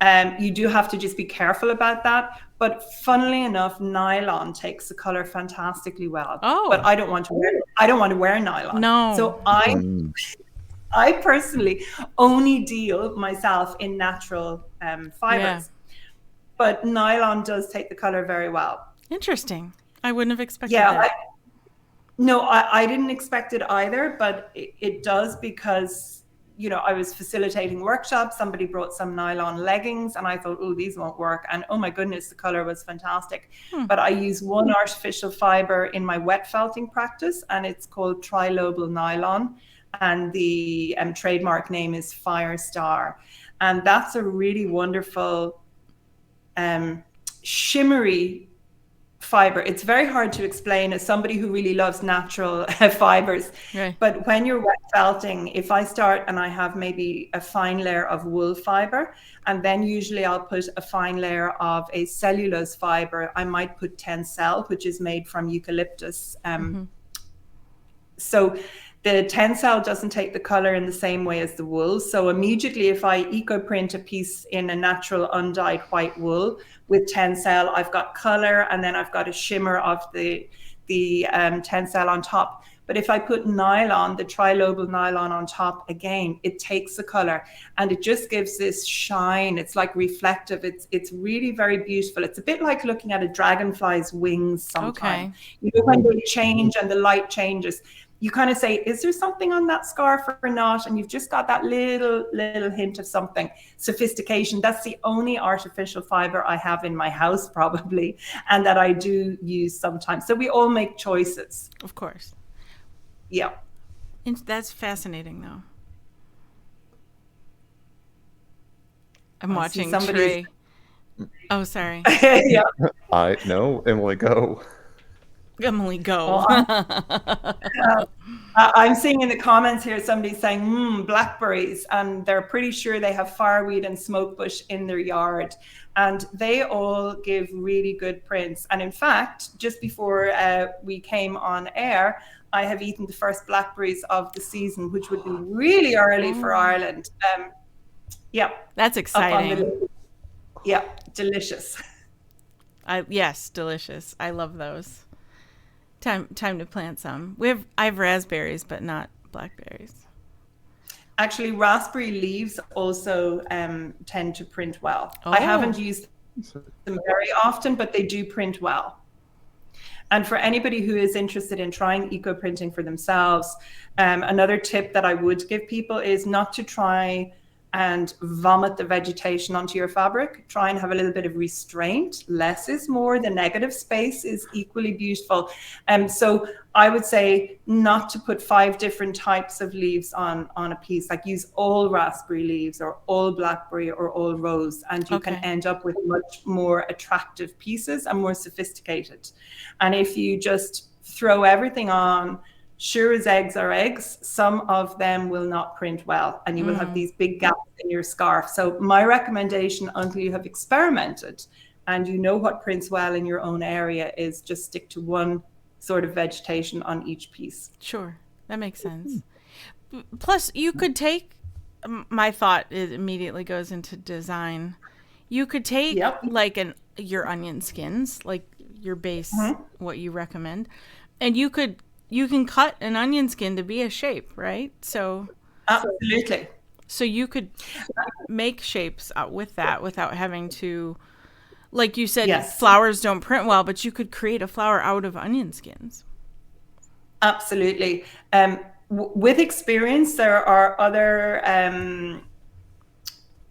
You do have to just be careful about that. But funnily enough, nylon takes the color fantastically well. But Oh, I don't want to wear nylon. no. So I personally only deal myself in natural Yeah. fibers. But nylon does take the color very well. Interesting. I wouldn't have expected Yeah, that. no, I didn't expect it either, but it does because, I was facilitating workshops. Somebody brought some nylon leggings and I thought, oh, these won't work. And oh my goodness, the color was fantastic. But I use one artificial fiber in my wet felting practice, and it's called trilobal nylon. And the trademark name is Firestar. And that's a really wonderful, shimmery fiber. It's very hard to explain as somebody who really loves natural fibers. Right. But when you're wet felting, if I start and I have maybe a fine layer of wool fiber, and then usually I'll put a fine layer of a cellulose fiber, I might put tencel, which is made from eucalyptus. So the tencel doesn't take the color in the same way as the wool. So immediately if I eco print a piece in a natural undyed white wool with tencel, I've got color, and then I've got a shimmer of the tencel on top. But if I put nylon, the trilobal nylon on top, again, it takes the color and it just gives this shine. It's like reflective. It's really very beautiful. It's a bit like looking at a dragonfly's wings sometimes. Okay. When they change and the light changes, you kind of say, is there something on that scarf or not? And you've just got that little hint of something. Sophistication. That's the only artificial fiber I have in my house, probably, and that I do use sometimes. So we all make choices. Of course. Yeah. That's fascinating, though. I'm I see watching somebody's- Trey. Oh, sorry. Yeah. No, Emily, go. Emily, go. I'm seeing in the comments here somebody saying, blackberries, and they're pretty sure they have fireweed and smoke bush in their yard. And they all give really good prints. And in fact, just before we came on air, I have eaten the first blackberries of the season, which would be really early for Ireland. Yeah. That's exciting. Yeah, delicious. Yes, delicious. I love those. Time to plant some. I have raspberries, but not blackberries. Actually, raspberry leaves also tend to print well. Oh. I haven't used them very often, but they do print well. And for anybody who is interested in trying eco printing for themselves, another tip that I would give people is not to try and vomit the vegetation onto your fabric. Try and have a little bit of restraint. Less is more. The negative space is equally beautiful. So I would say not to put 5 different types of leaves on a piece, like use all raspberry leaves or all blackberry or all rose, and you can end up with much more attractive pieces and more sophisticated. And if you just throw everything on, sure as eggs are eggs, some of them will not print well, and you will have these big gaps in your scarf. So my recommendation, until you have experimented and you know what prints well in your own area, is just stick to one sort of vegetation on each piece. Sure, that makes sense. Plus, you could take, my thought immediately goes into design. You could take like your onion skins, like your base, what you recommend, and you can cut an onion skin to be a shape, right? So absolutely. So you could make shapes with that without having to, like you said, flowers don't print well, but you could create a flower out of onion skins. Absolutely. With experience, there are other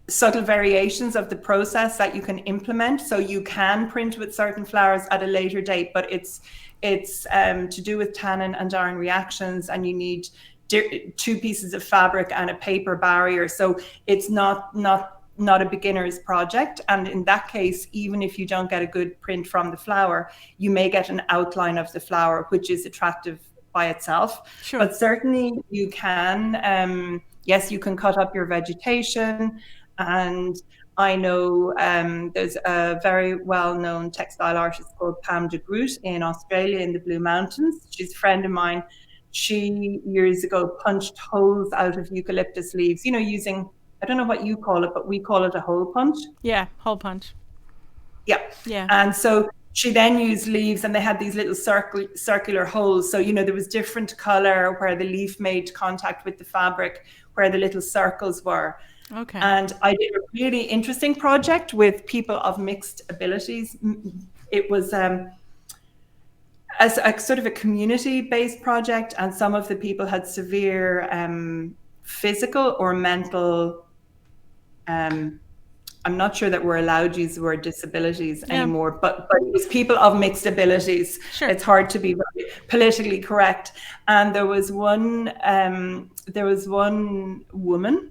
subtle variations of the process that you can implement. So you can print with certain flowers at a later date, but it's to do with tannin and iron reactions, and you need 2 pieces of fabric and a paper barrier. So it's not a beginner's project. And in that case, even if you don't get a good print from the flower, you may get an outline of the flower, which is attractive by itself. Sure. But certainly you can, yes, you can cut up your vegetation. And I know there's a very well-known textile artist called Pam de Groot in Australia in the Blue Mountains. She's a friend of mine. She years ago punched holes out of eucalyptus leaves, using I don't know what you call it, but we call it a hole punch. Yeah, hole punch. Yeah. Yeah. And so she then used leaves, and they had these little circular holes. So, there was different color where the leaf made contact with the fabric, where the little circles were. Okay. And I did a really interesting project with people of mixed abilities. It was as a sort of a community-based project, and some of the people had severe physical or mental I'm not sure that we're allowed to use the word disabilities anymore, but it was people of mixed abilities. Sure. It's hard to be very politically correct. And there was one woman,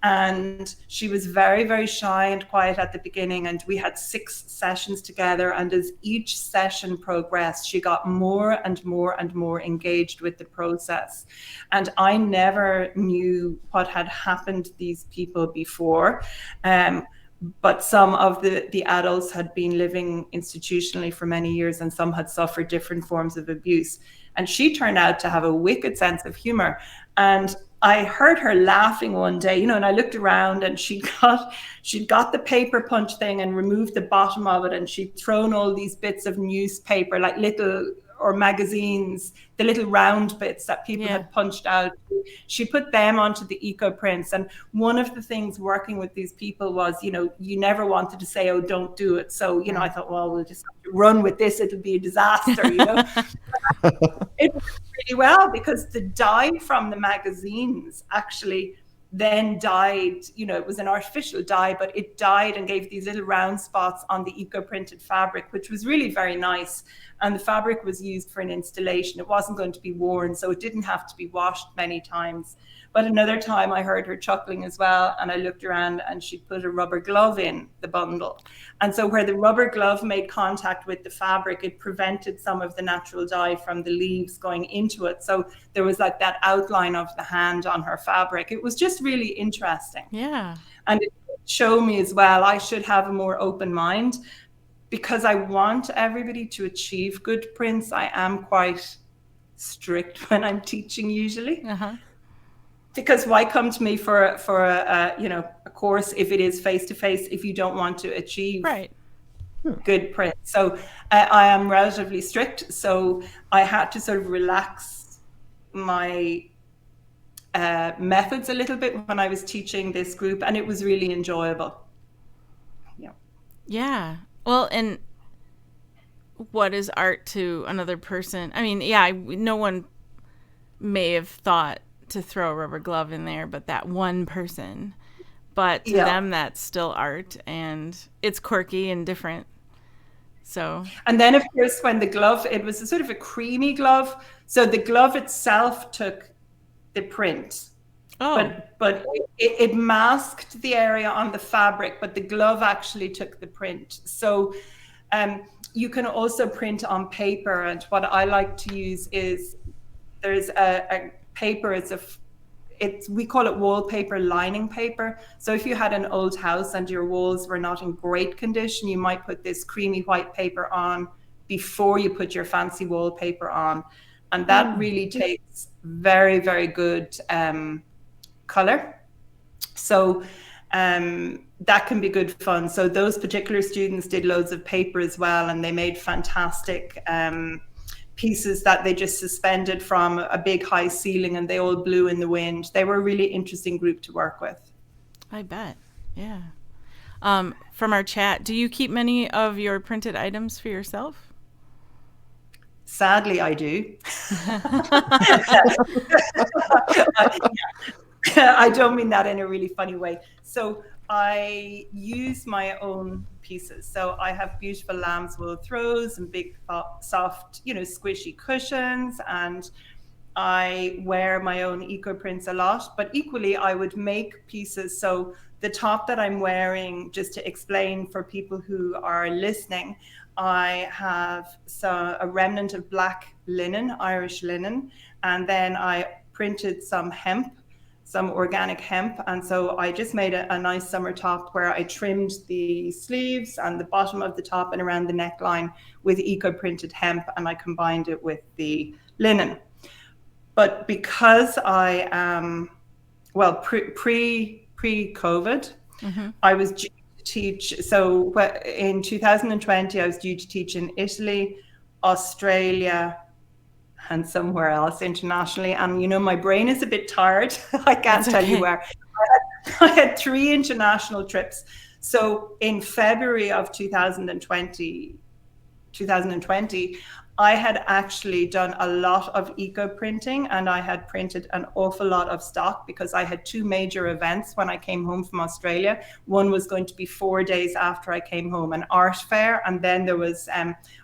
and she was very, very shy and quiet at the beginning. And we had 6 sessions together. And as each session progressed, she got more and more and more engaged with the process. And I never knew what had happened to these people before. But some of the adults had been living institutionally for many years, and some had suffered different forms of abuse. And she turned out to have a wicked sense of humor. And I heard her laughing one day, and I looked around, and she'd got the paper punch thing and removed the bottom of it, and she'd thrown all these bits of newspaper, like little, or magazines, the little round bits that people had punched out. She put them onto the eco prints. And one of the things working with these people was, you never wanted to say, oh, don't do it. So, I thought, well, we'll just have to run with this. It'll be a disaster, It worked really well, because the dye from the magazines actually then dyed, it was an artificial dye, but it dyed and gave these little round spots on the eco-printed fabric, which was really very nice. And the fabric was used for an installation. It wasn't going to be worn, so it didn't have to be washed many times. But another time I heard her chuckling as well, and I looked around, and she put a rubber glove in the bundle. And so where the rubber glove made contact with the fabric, it prevented some of the natural dye from the leaves going into it. So there was like that outline of the hand on her fabric. It was just really interesting. Yeah. And it showed me as well, I should have a more open mind, because I want everybody to achieve good prints. I am quite strict when I'm teaching usually. Because why come to me for a course if it is face-to-face, if you don't want to achieve good print? So I am relatively strict. So I had to sort of relax my methods a little bit when I was teaching this group, and it was really enjoyable. Yeah. Well, and what is art to another person? I mean, no one may have thought to throw a rubber glove in there, but that one person. But to them, that's still art, and it's quirky and different. So. And then, of course, when the glove, it was a sort of a creamy glove. So the glove itself took the print. Oh. But it masked the area on the fabric, but the glove actually took the print. So you can also print on paper. And what I like to use is, there's a paper, we call it wallpaper lining paper. So if you had an old house and your walls were not in great condition, you might put this creamy white paper on before you put your fancy wallpaper on. And that really takes very, very good color. So that can be good fun. So those particular students did loads of paper as well, and they made fantastic pieces that they just suspended from a big high ceiling, and they all blew in the wind. They were a really interesting group to work with. I bet. Yeah. From our chat, do you keep many of your printed items for yourself? Sadly, I do. I don't mean that in a really funny way. So I use my own pieces. So I have beautiful lamb's wool throws and big, soft, squishy cushions, and I wear my own eco prints a lot. But equally, I would make pieces. So the top that I'm wearing, just to explain for people who are listening, I have a remnant of black linen, Irish linen, and then I printed some hemp, some organic hemp. And so I just made a nice summer top where I trimmed the sleeves and the bottom of the top and around the neckline with eco-printed hemp, and I combined it with the linen. But because I am, pre-COVID. I was due to teach. So in 2020, I was due to teach in Italy, Australia, and somewhere else internationally. And my brain is a bit tired. I can't tell you where. I had 3 international trips. So in February of 2020, I had actually done a lot of eco printing, and I had printed an awful lot of stock because I had 2 major events when I came home from Australia. One was going to be 4 days after I came home, an art fair, and then there was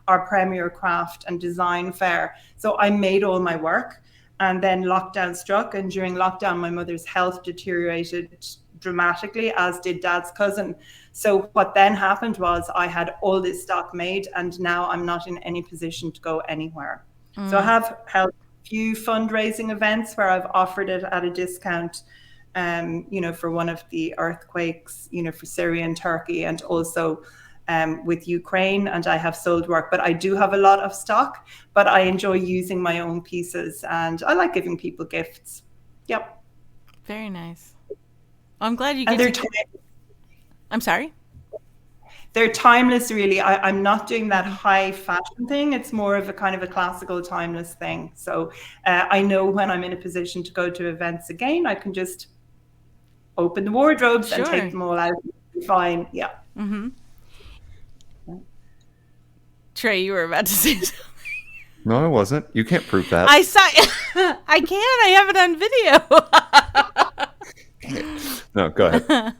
our premier craft and design fair. So I made all my work, and then lockdown struck, and during lockdown my mother's health deteriorated dramatically, as did Dad's cousin. So what then happened was I had all this stock made, and now I'm not in any position to go anywhere. So I have held a few fundraising events where I've offered it at a discount, for one of the earthquakes, for Syria and Turkey, and also with Ukraine, and I have sold work. But I do have a lot of stock, but I enjoy using my own pieces, and I like giving people gifts. Yep. Very nice. I'm glad you get to... I'm sorry? They're timeless, really. I'm not doing that high fashion thing. It's more of a kind of a classical timeless thing. So I know when I'm in a position to go to events again, I can just open the wardrobes and take them all out. Fine. Yeah. Trey, you were about to say something. No, I wasn't. You can't prove that. I saw. I can. I have it on video. No, go ahead.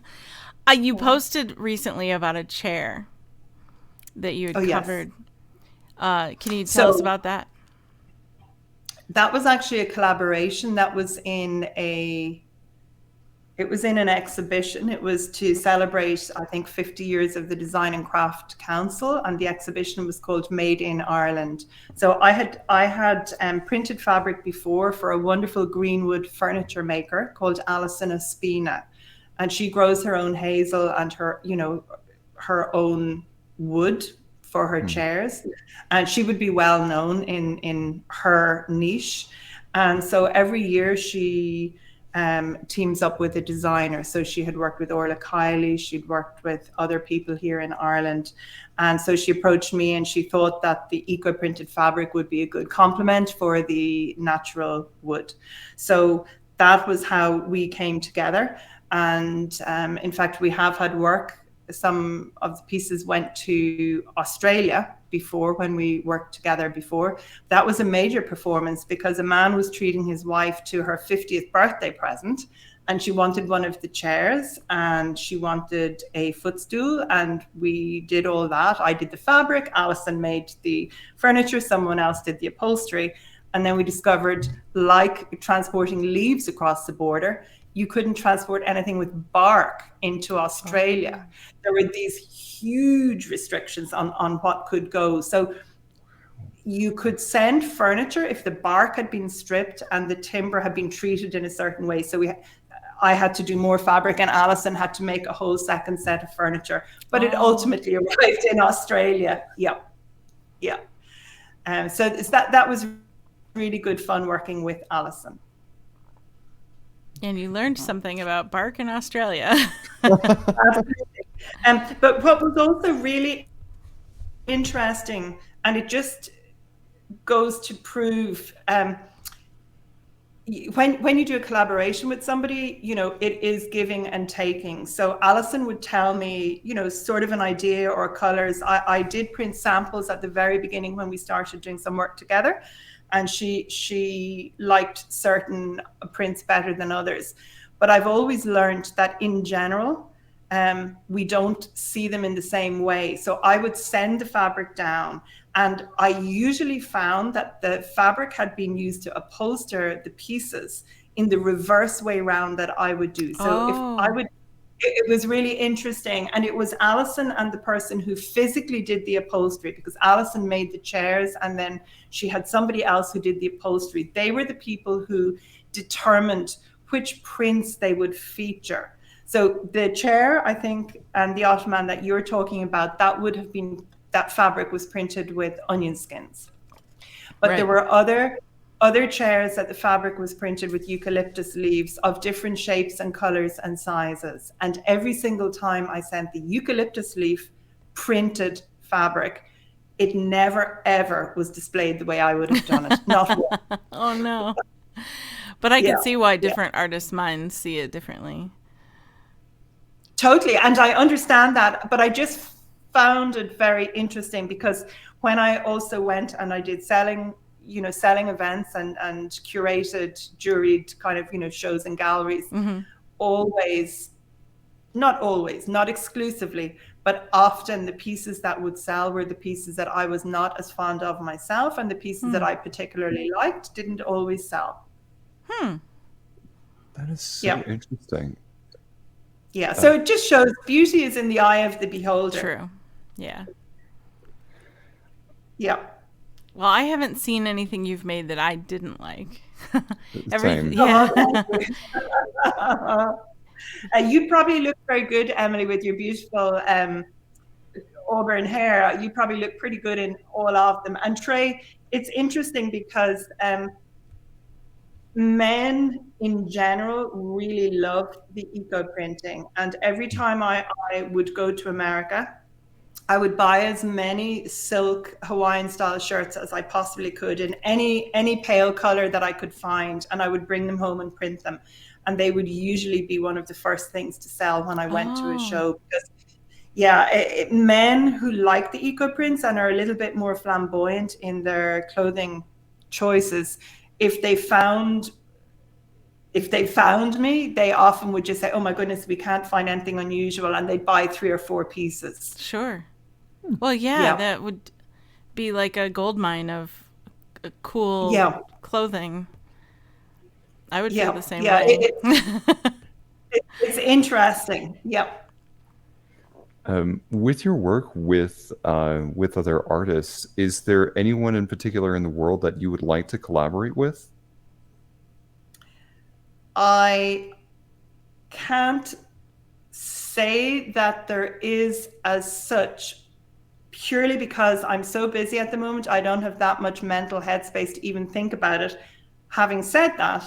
You posted recently about a chair that you had covered. Yes. Can you tell us about that? That was actually a collaboration. That was in an exhibition. It was to celebrate, I think, 50 years of the Design and Craft Council, and the exhibition was called Made in Ireland. So I had printed fabric before for a wonderful greenwood furniture maker called Alison Ospina, and she grows her own hazel and her own wood for her chairs, and she would be well known in her niche. And so every year she teams up with a designer. So she had worked with Orla Kiley, she'd worked with other people here in Ireland. And so she approached me, and she thought that the eco-printed fabric would be a good complement for the natural wood. So that was how we came together. And in fact, we have had work. Some of the pieces went to Australia before, when we worked together before. That was a major performance because a man was treating his wife to her 50th birthday present, and she wanted one of the chairs and she wanted a footstool, and we did all that. I did the fabric, Alison made the furniture, someone else did the upholstery. And then we discovered, like transporting leaves across the border, you couldn't transport anything with bark into Australia. There were these huge restrictions on what could go. So you could send furniture if the bark had been stripped and the timber had been treated in a certain way. So I had to do more fabric, and Alison had to make a whole second set of furniture. But it ultimately arrived in Australia. Yeah. So that was really good fun working with Alison. And you learned something about bark in Australia. Absolutely. But what was also really interesting, and it just goes to prove, when you do a collaboration with somebody, it is giving and taking. So Alison would tell me, sort of an idea or colors. I did print samples at the very beginning when we started doing some work together. And she liked certain prints better than others. But I've always learned that in general, we don't see them in the same way. So I would send the fabric down, and I usually found that the fabric had been used to upholster the pieces in the reverse way round that I would do. So it was really interesting. And it was Alison and the person who physically did the upholstery, because Alison made the chairs and then she had somebody else who did the upholstery. They were the people who determined which prints they would feature. So the chair, I think, and the ottoman that you're talking about, that fabric was printed with onion skins. But there were other other chairs that the fabric was printed with eucalyptus leaves of different shapes and colors and sizes. And every single time I sent the eucalyptus leaf printed fabric, it never, ever was displayed the way I would have done it. Not one. Oh, no. But I can see why different artists' minds see it differently. Totally. And I understand that. But I just found it very interesting because when I also went and I did selling events and curated, juried kind of, shows and galleries, not exclusively, but often the pieces that would sell were the pieces that I was not as fond of myself, and the pieces that I particularly liked didn't always sell. That is so interesting. Yeah, so it just shows beauty is in the eye of the beholder. True. Yeah. Yeah. Well, I haven't seen anything you've made that I didn't like. Same. Yeah. You probably look very good, Emily, with your beautiful auburn hair. You probably look pretty good in all of them. And Trey, it's interesting because men in general really love the eco printing. And every time I would go to America, I would buy as many silk Hawaiian style shirts as I possibly could in any pale color that I could find. And I would bring them home and print them. And they would usually be one of the first things to sell when I went to a show. Because men who like the eco prints and are a little bit more flamboyant in their clothing choices, if they found me, they often would just say, oh my goodness, we can't find anything unusual, and they'd buy 3 or 4 pieces. Sure. Well, yeah, that would be like a gold mine of cool clothing. I would feel the same way. It's interesting. Yeah. With your work with other artists, is there anyone in particular in the world that you would like to collaborate with? I can't say that there is as such, purely because I'm so busy at the moment. I don't have that much mental headspace to even think about it. Having said that,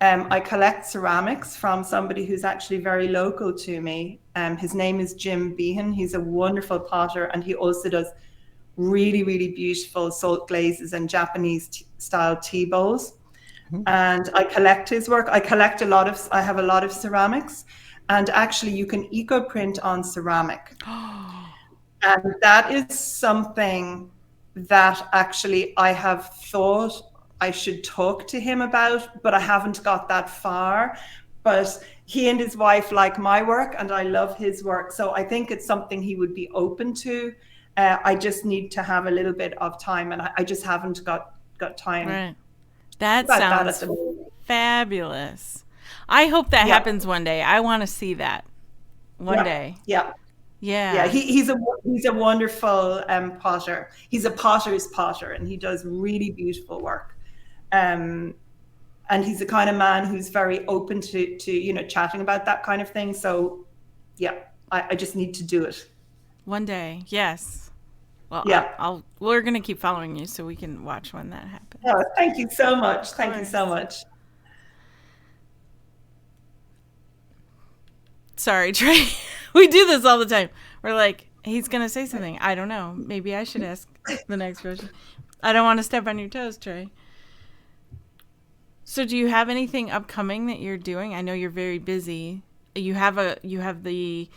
I collect ceramics from somebody who's actually very local to me. His name is Jim Behan. He's a wonderful potter, and he also does really, really beautiful salt glazes and Japanese style tea bowls. And I collect his work. I have a lot of ceramics, and actually you can eco print on ceramic. And that is something that actually I have thought I should talk to him about, but I haven't got that far. But he and his wife like my work, and I love his work. So I think it's something he would be open to. I just need to have a little bit of time, and I just haven't got time. Right. That sounds fabulous. I hope that happens one day. I want to see that one day. Yeah. Yeah. He's a wonderful potter. He's a potter's potter, and he does really beautiful work. And he's the kind of man who's very open to chatting about that kind of thing. So I just need to do it one day. Yes. Well, we're going to keep following you so we can watch when that happens. Oh, thank you so much. Thank you so much. Sorry, Trey. We do this all the time. We're like, he's going to say something. I don't know. Maybe I should ask the next question. I don't want to step on your toes, Trey. So do you have anything upcoming that you're doing? I know you're very busy. You have the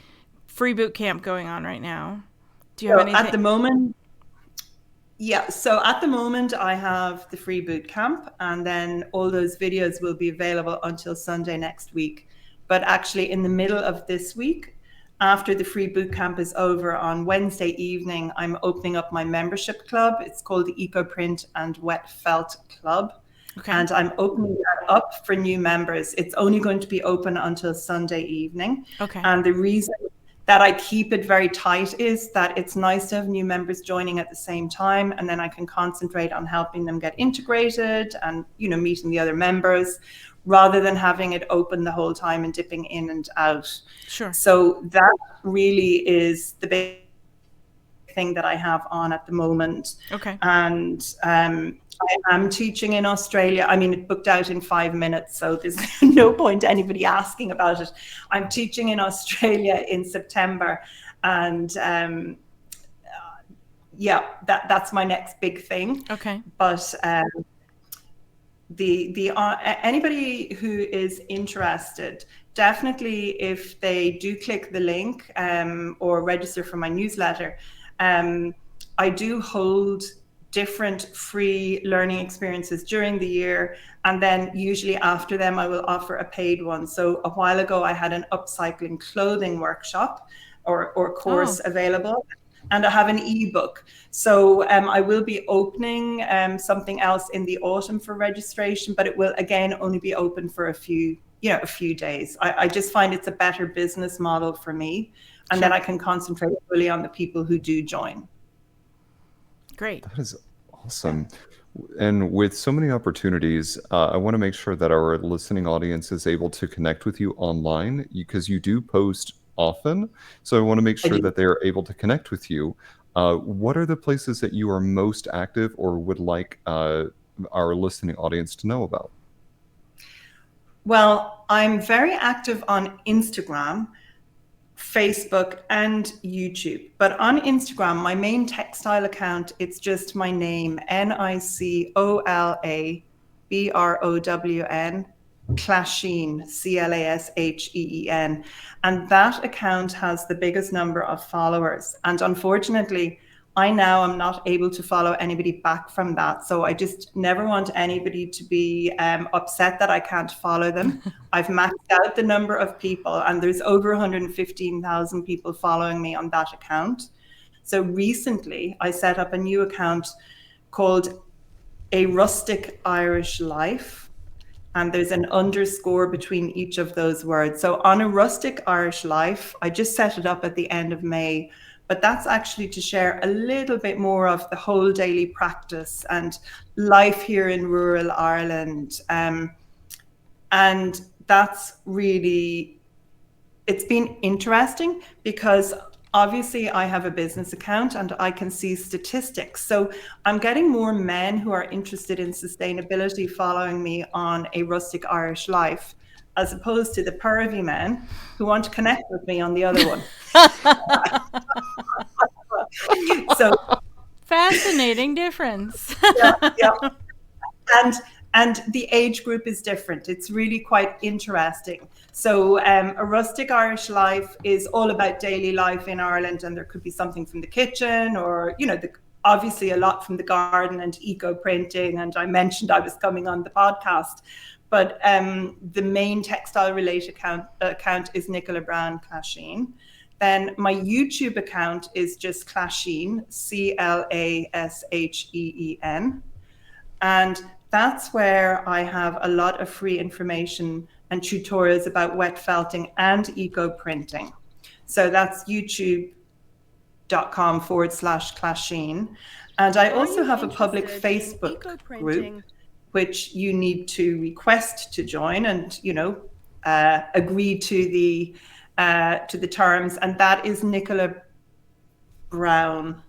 free boot camp going on right now. Do you have anything? At the moment, so at the moment I have the free boot camp, and then all those videos will be available until Sunday next week. But actually in the middle of this week, after the free boot camp is over on Wednesday evening, I'm opening up my membership club. It's called the Eco Print and Wet Felt Club. Okay. And I'm opening that up for new members. It's only going to be open until Sunday evening. Okay. And the reason that I keep it very tight is that it's nice to have new members joining at the same time, and then I can concentrate on helping them get integrated and meeting the other members, rather than having it open the whole time and dipping in and out. Sure. So that really is the big thing that I have on at the moment. Okay. And I am teaching in Australia. I mean, it booked out in 5 minutes, so there's no point anybody asking about it. I'm teaching in Australia in September, and yeah, that's my next big thing. Okay. But the anybody who is interested, definitely, if they do click the link or register for my newsletter, I do hold different free learning experiences during the year, and then usually after them I will offer a paid one. So a while ago I had an upcycling clothing workshop or course available, and I have an ebook. So I will be opening something else in the autumn for registration, but it will again only be open for a few days. I just find it's a better business model for me, and then I can concentrate fully on the people who do join. Great. That is awesome. And with so many opportunities, I want to make sure that our listening audience is able to connect with you online, because you do post often. So I want to make sure that they are able to connect with you. What are the places that you are most active or would like our listening audience to know about? Well, I'm very active on Instagram, Facebook, and YouTube. But on Instagram, my main textile account, it's just my name, Nicolabrown, Clasheen, Classheen. And that account has the biggest number of followers. And unfortunately, I now am not able to follow anybody back from that. So I just never want anybody to be upset that I can't follow them. I've maxed out the number of people, and there's over 115,000 people following me on that account. So recently I set up a new account called A Rustic Irish Life. And there's an underscore between each of those words. So on A Rustic Irish Life, I just set it up at the end of May. But that's actually to share a little bit more of the whole daily practice and life here in rural Ireland. And that's really, it's been interesting because obviously I have a business account and I can see statistics. So I'm getting more men who are interested in sustainability following me on A Rustic Irish Life, as opposed to the pervy men who want to connect with me on the other one. So fascinating difference. yeah. And the age group is different. It's really quite interesting. So A Rustic Irish Life is all about daily life in Ireland, and there could be something from the kitchen or, obviously a lot from the garden and eco printing. And I mentioned I was coming on the podcast. But the main textile related account is Nicola Brown Clasheen. Then my YouTube account is just Clasheen, Clasheen. And that's where I have a lot of free information and tutorials about wet felting and eco printing. So that's youtube.com/Clasheen. And I also have a public Facebook group, which you need to request to join and, agree to the terms. And that is Nicola Brown.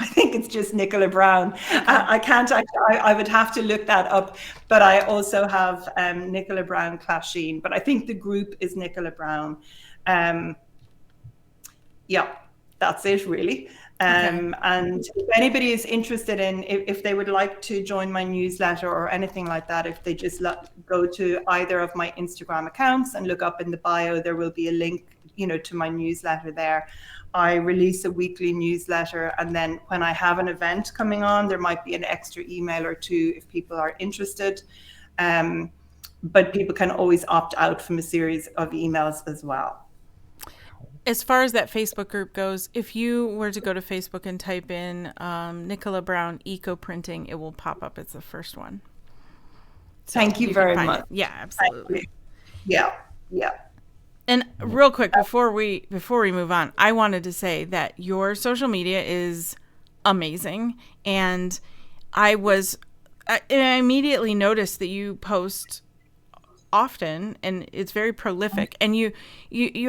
I think it's just Nicola Brown. Okay. I can't actually, I would have to look that up. But I also have Nicola Brown Clasheen. But I think the group is Nicola Brown. Yeah, that's it really. And if anybody is interested in, if they would like to join my newsletter or anything like that, if they just go to either of my Instagram accounts and look up in the bio, there will be a link, to my newsletter there. I release a weekly newsletter, and then when I have an event coming on, there might be an extra email or two if people are interested. But people can always opt out from a series of emails as well. As far as that Facebook group goes, if you were to go to Facebook and type in Nicola Brown Eco Printing, it will pop up. It's the first one. So thank you very much. Yeah, absolutely. Yeah. And real quick, before we move on, I wanted to say that your social media is amazing. And I immediately noticed that you post often, and it's very prolific, and you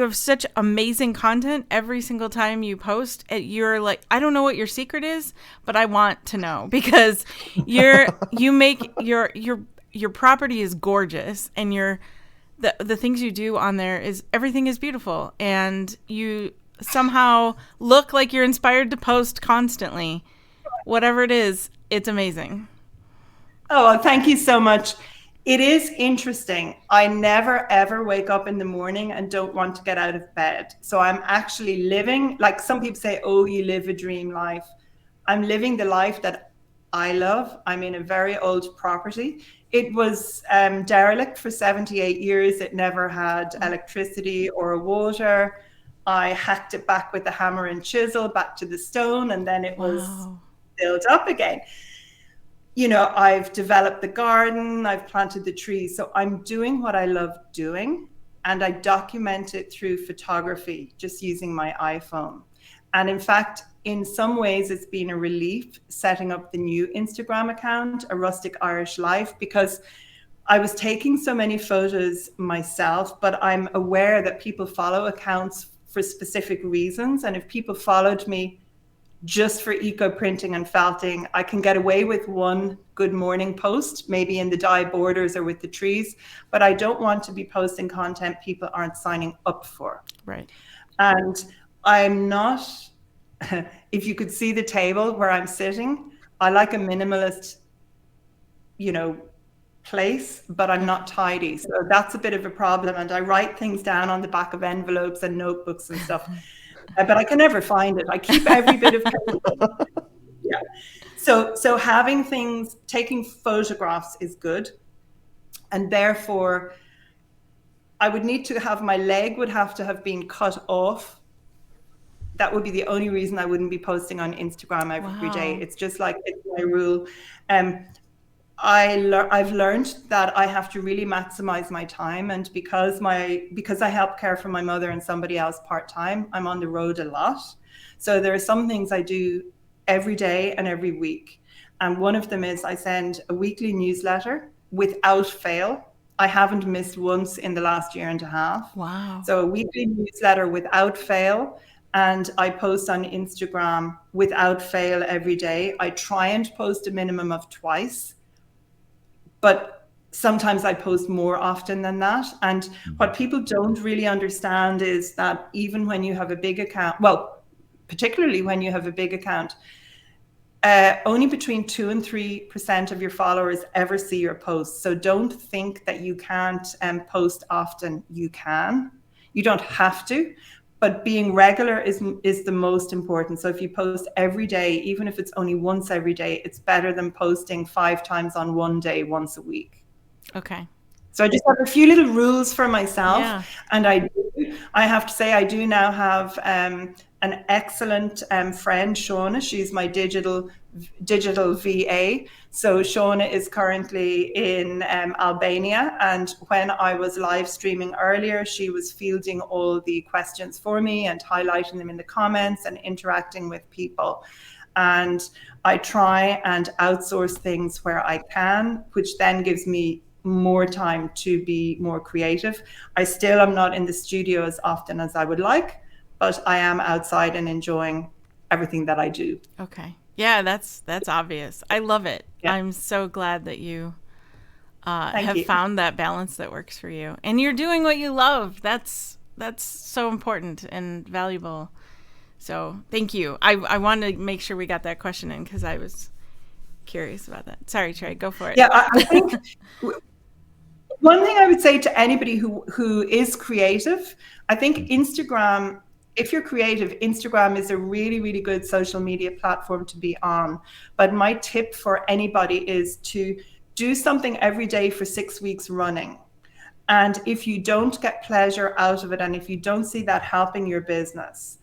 have such amazing content every single time you post. You're like, I don't know what your secret is, but I want to know, because you make your property is gorgeous, and the things you do on there is everything is beautiful, and you somehow look like you're inspired to post constantly. Whatever it is, it's amazing. Oh, well, thank you so much. It is interesting. I never ever wake up in the morning and don't want to get out of bed. So I'm actually living, like some people say, oh, you live a dream life. I'm living the life that I love. I'm in a very old property. It was derelict for 78 years. It never had electricity or water. I hacked it back with a hammer and chisel back to the stone, and then it was built up again. You know, I've developed the garden, I've planted the trees. So I'm doing what I love doing, and I document it through photography, just using my iPhone. And in fact, in some ways, it's been a relief setting up the new Instagram account, A Rustic Irish Life, because I was taking so many photos myself, but I'm aware that people follow accounts for specific reasons. And if people followed me just for eco printing and felting, I can get away with one good morning post, maybe in the dye borders or with the trees, but I don't want to be posting content people aren't signing up for. Right. And I'm not, if you could see the table where I'm sitting, I like a minimalist, you know, place, but I'm not tidy. So that's a bit of a problem. And I write things down on the back of envelopes and notebooks and stuff. But I can never find it. I keep every bit of paper. Yeah. So having things, taking photographs is good. And therefore, I would need to have, my leg would have to have been cut off. That would be the only reason I wouldn't be posting on Instagram every day. It's just like, it's my rule. I've learned that I have to really maximize my time, and because I help care for my mother and somebody else part-time, I'm on the road a lot. So there are some things I do every day and every week. And one of them is I send a weekly newsletter without fail. I haven't missed once in the last year and a half. Wow. So a weekly newsletter without fail. And I post on Instagram without fail every day. I try and post a minimum of twice, but sometimes I post more often than that. And what people don't really understand is that even when you have a big account, well, particularly when you have a big account, only between 2 and 3% of your followers ever see your posts. So don't think that you can't post often. You can. You don't have to, but being regular is the most important. So if you post every day, even if it's only once every day, it's better than posting 5 times on one day, once a week. Okay. So I just have a few little rules for myself. Yeah. And I have to say, I do now have an excellent friend, Shauna. She's my digital VA. So Shauna is currently in Albania. And when I was live streaming earlier, she was fielding all the questions for me and highlighting them in the comments and interacting with people. And I try and outsource things where I can, which then gives me more time to be more creative. I still am not in the studio as often as I would like, but I am outside and enjoying everything that I do. Okay. Yeah, that's obvious. I love it. Yeah. I'm so glad that you have you. found that balance that works for you, and you're doing what you love. That's so important and valuable. So thank you. I wanted to make sure we got that question in because I was curious about that. Sorry, Trey, go for it. Yeah, I think one thing I would say to anybody who is creative, I think Instagram, if you're creative, Instagram is a really, really good social media platform to be on. But my tip for anybody is to do something every day for 6 weeks running. And if you don't get pleasure out of it, and if you don't see that helping your business,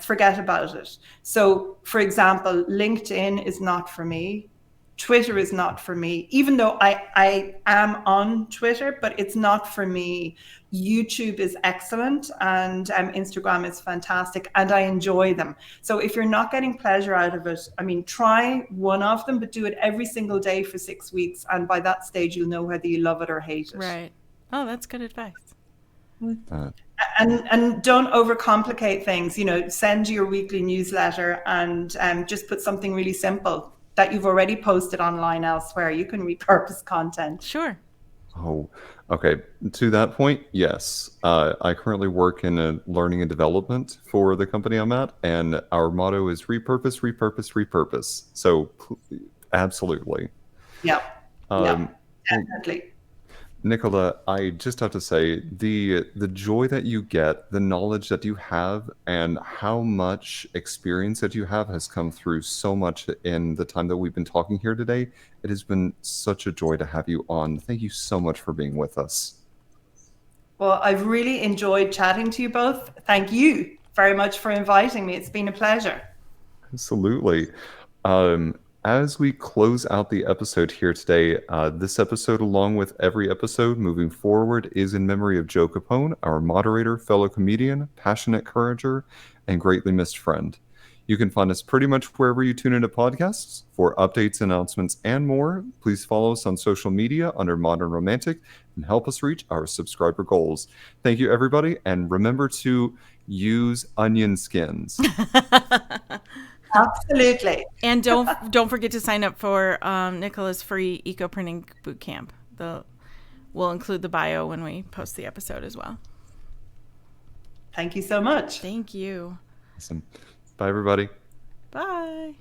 forget about it. So, for example, LinkedIn is not for me. Twitter is not for me, even though I am on Twitter, but it's not for me. YouTube is excellent, and Instagram is fantastic, and I enjoy them. So if you're not getting pleasure out of it, I mean, try one of them, but do it every single day for 6 weeks. And by that stage, you'll know whether you love it or hate it. Right. Oh, that's good advice. Uh, And don't overcomplicate things. Send your weekly newsletter and just put something really simple that you've already posted online elsewhere. You can repurpose content. Sure. Oh, okay. To that point, yes. I currently work in learning and development for the company I'm at, and our motto is repurpose, repurpose, repurpose. So, absolutely. Yeah, yeah, Well, definitely. Nicola, I just have to say the joy that you get, the knowledge that you have, and how much experience that you have has come through so much in the time that we've been talking here today. It has been such a joy to have you on. Thank you so much for being with us. Well, I've really enjoyed chatting to you both. Thank you very much for inviting me. It's been a pleasure. Absolutely. As we close out the episode here today, this episode, along with every episode moving forward, is in memory of Joe Capone, our moderator, fellow comedian, passionate encourager, and greatly missed friend. You can find us pretty much wherever you tune into podcasts. For updates, announcements, and more, please follow us on social media under Modern Romantic and help us reach our subscriber goals. Thank you, everybody, and remember to use onion skins. Absolutely. And don't forget to sign up for Nicola's free eco printing boot camp. We'll include the bio when we post the episode as well. Thank you so much. Thank you. Awesome. Bye, everybody. Bye.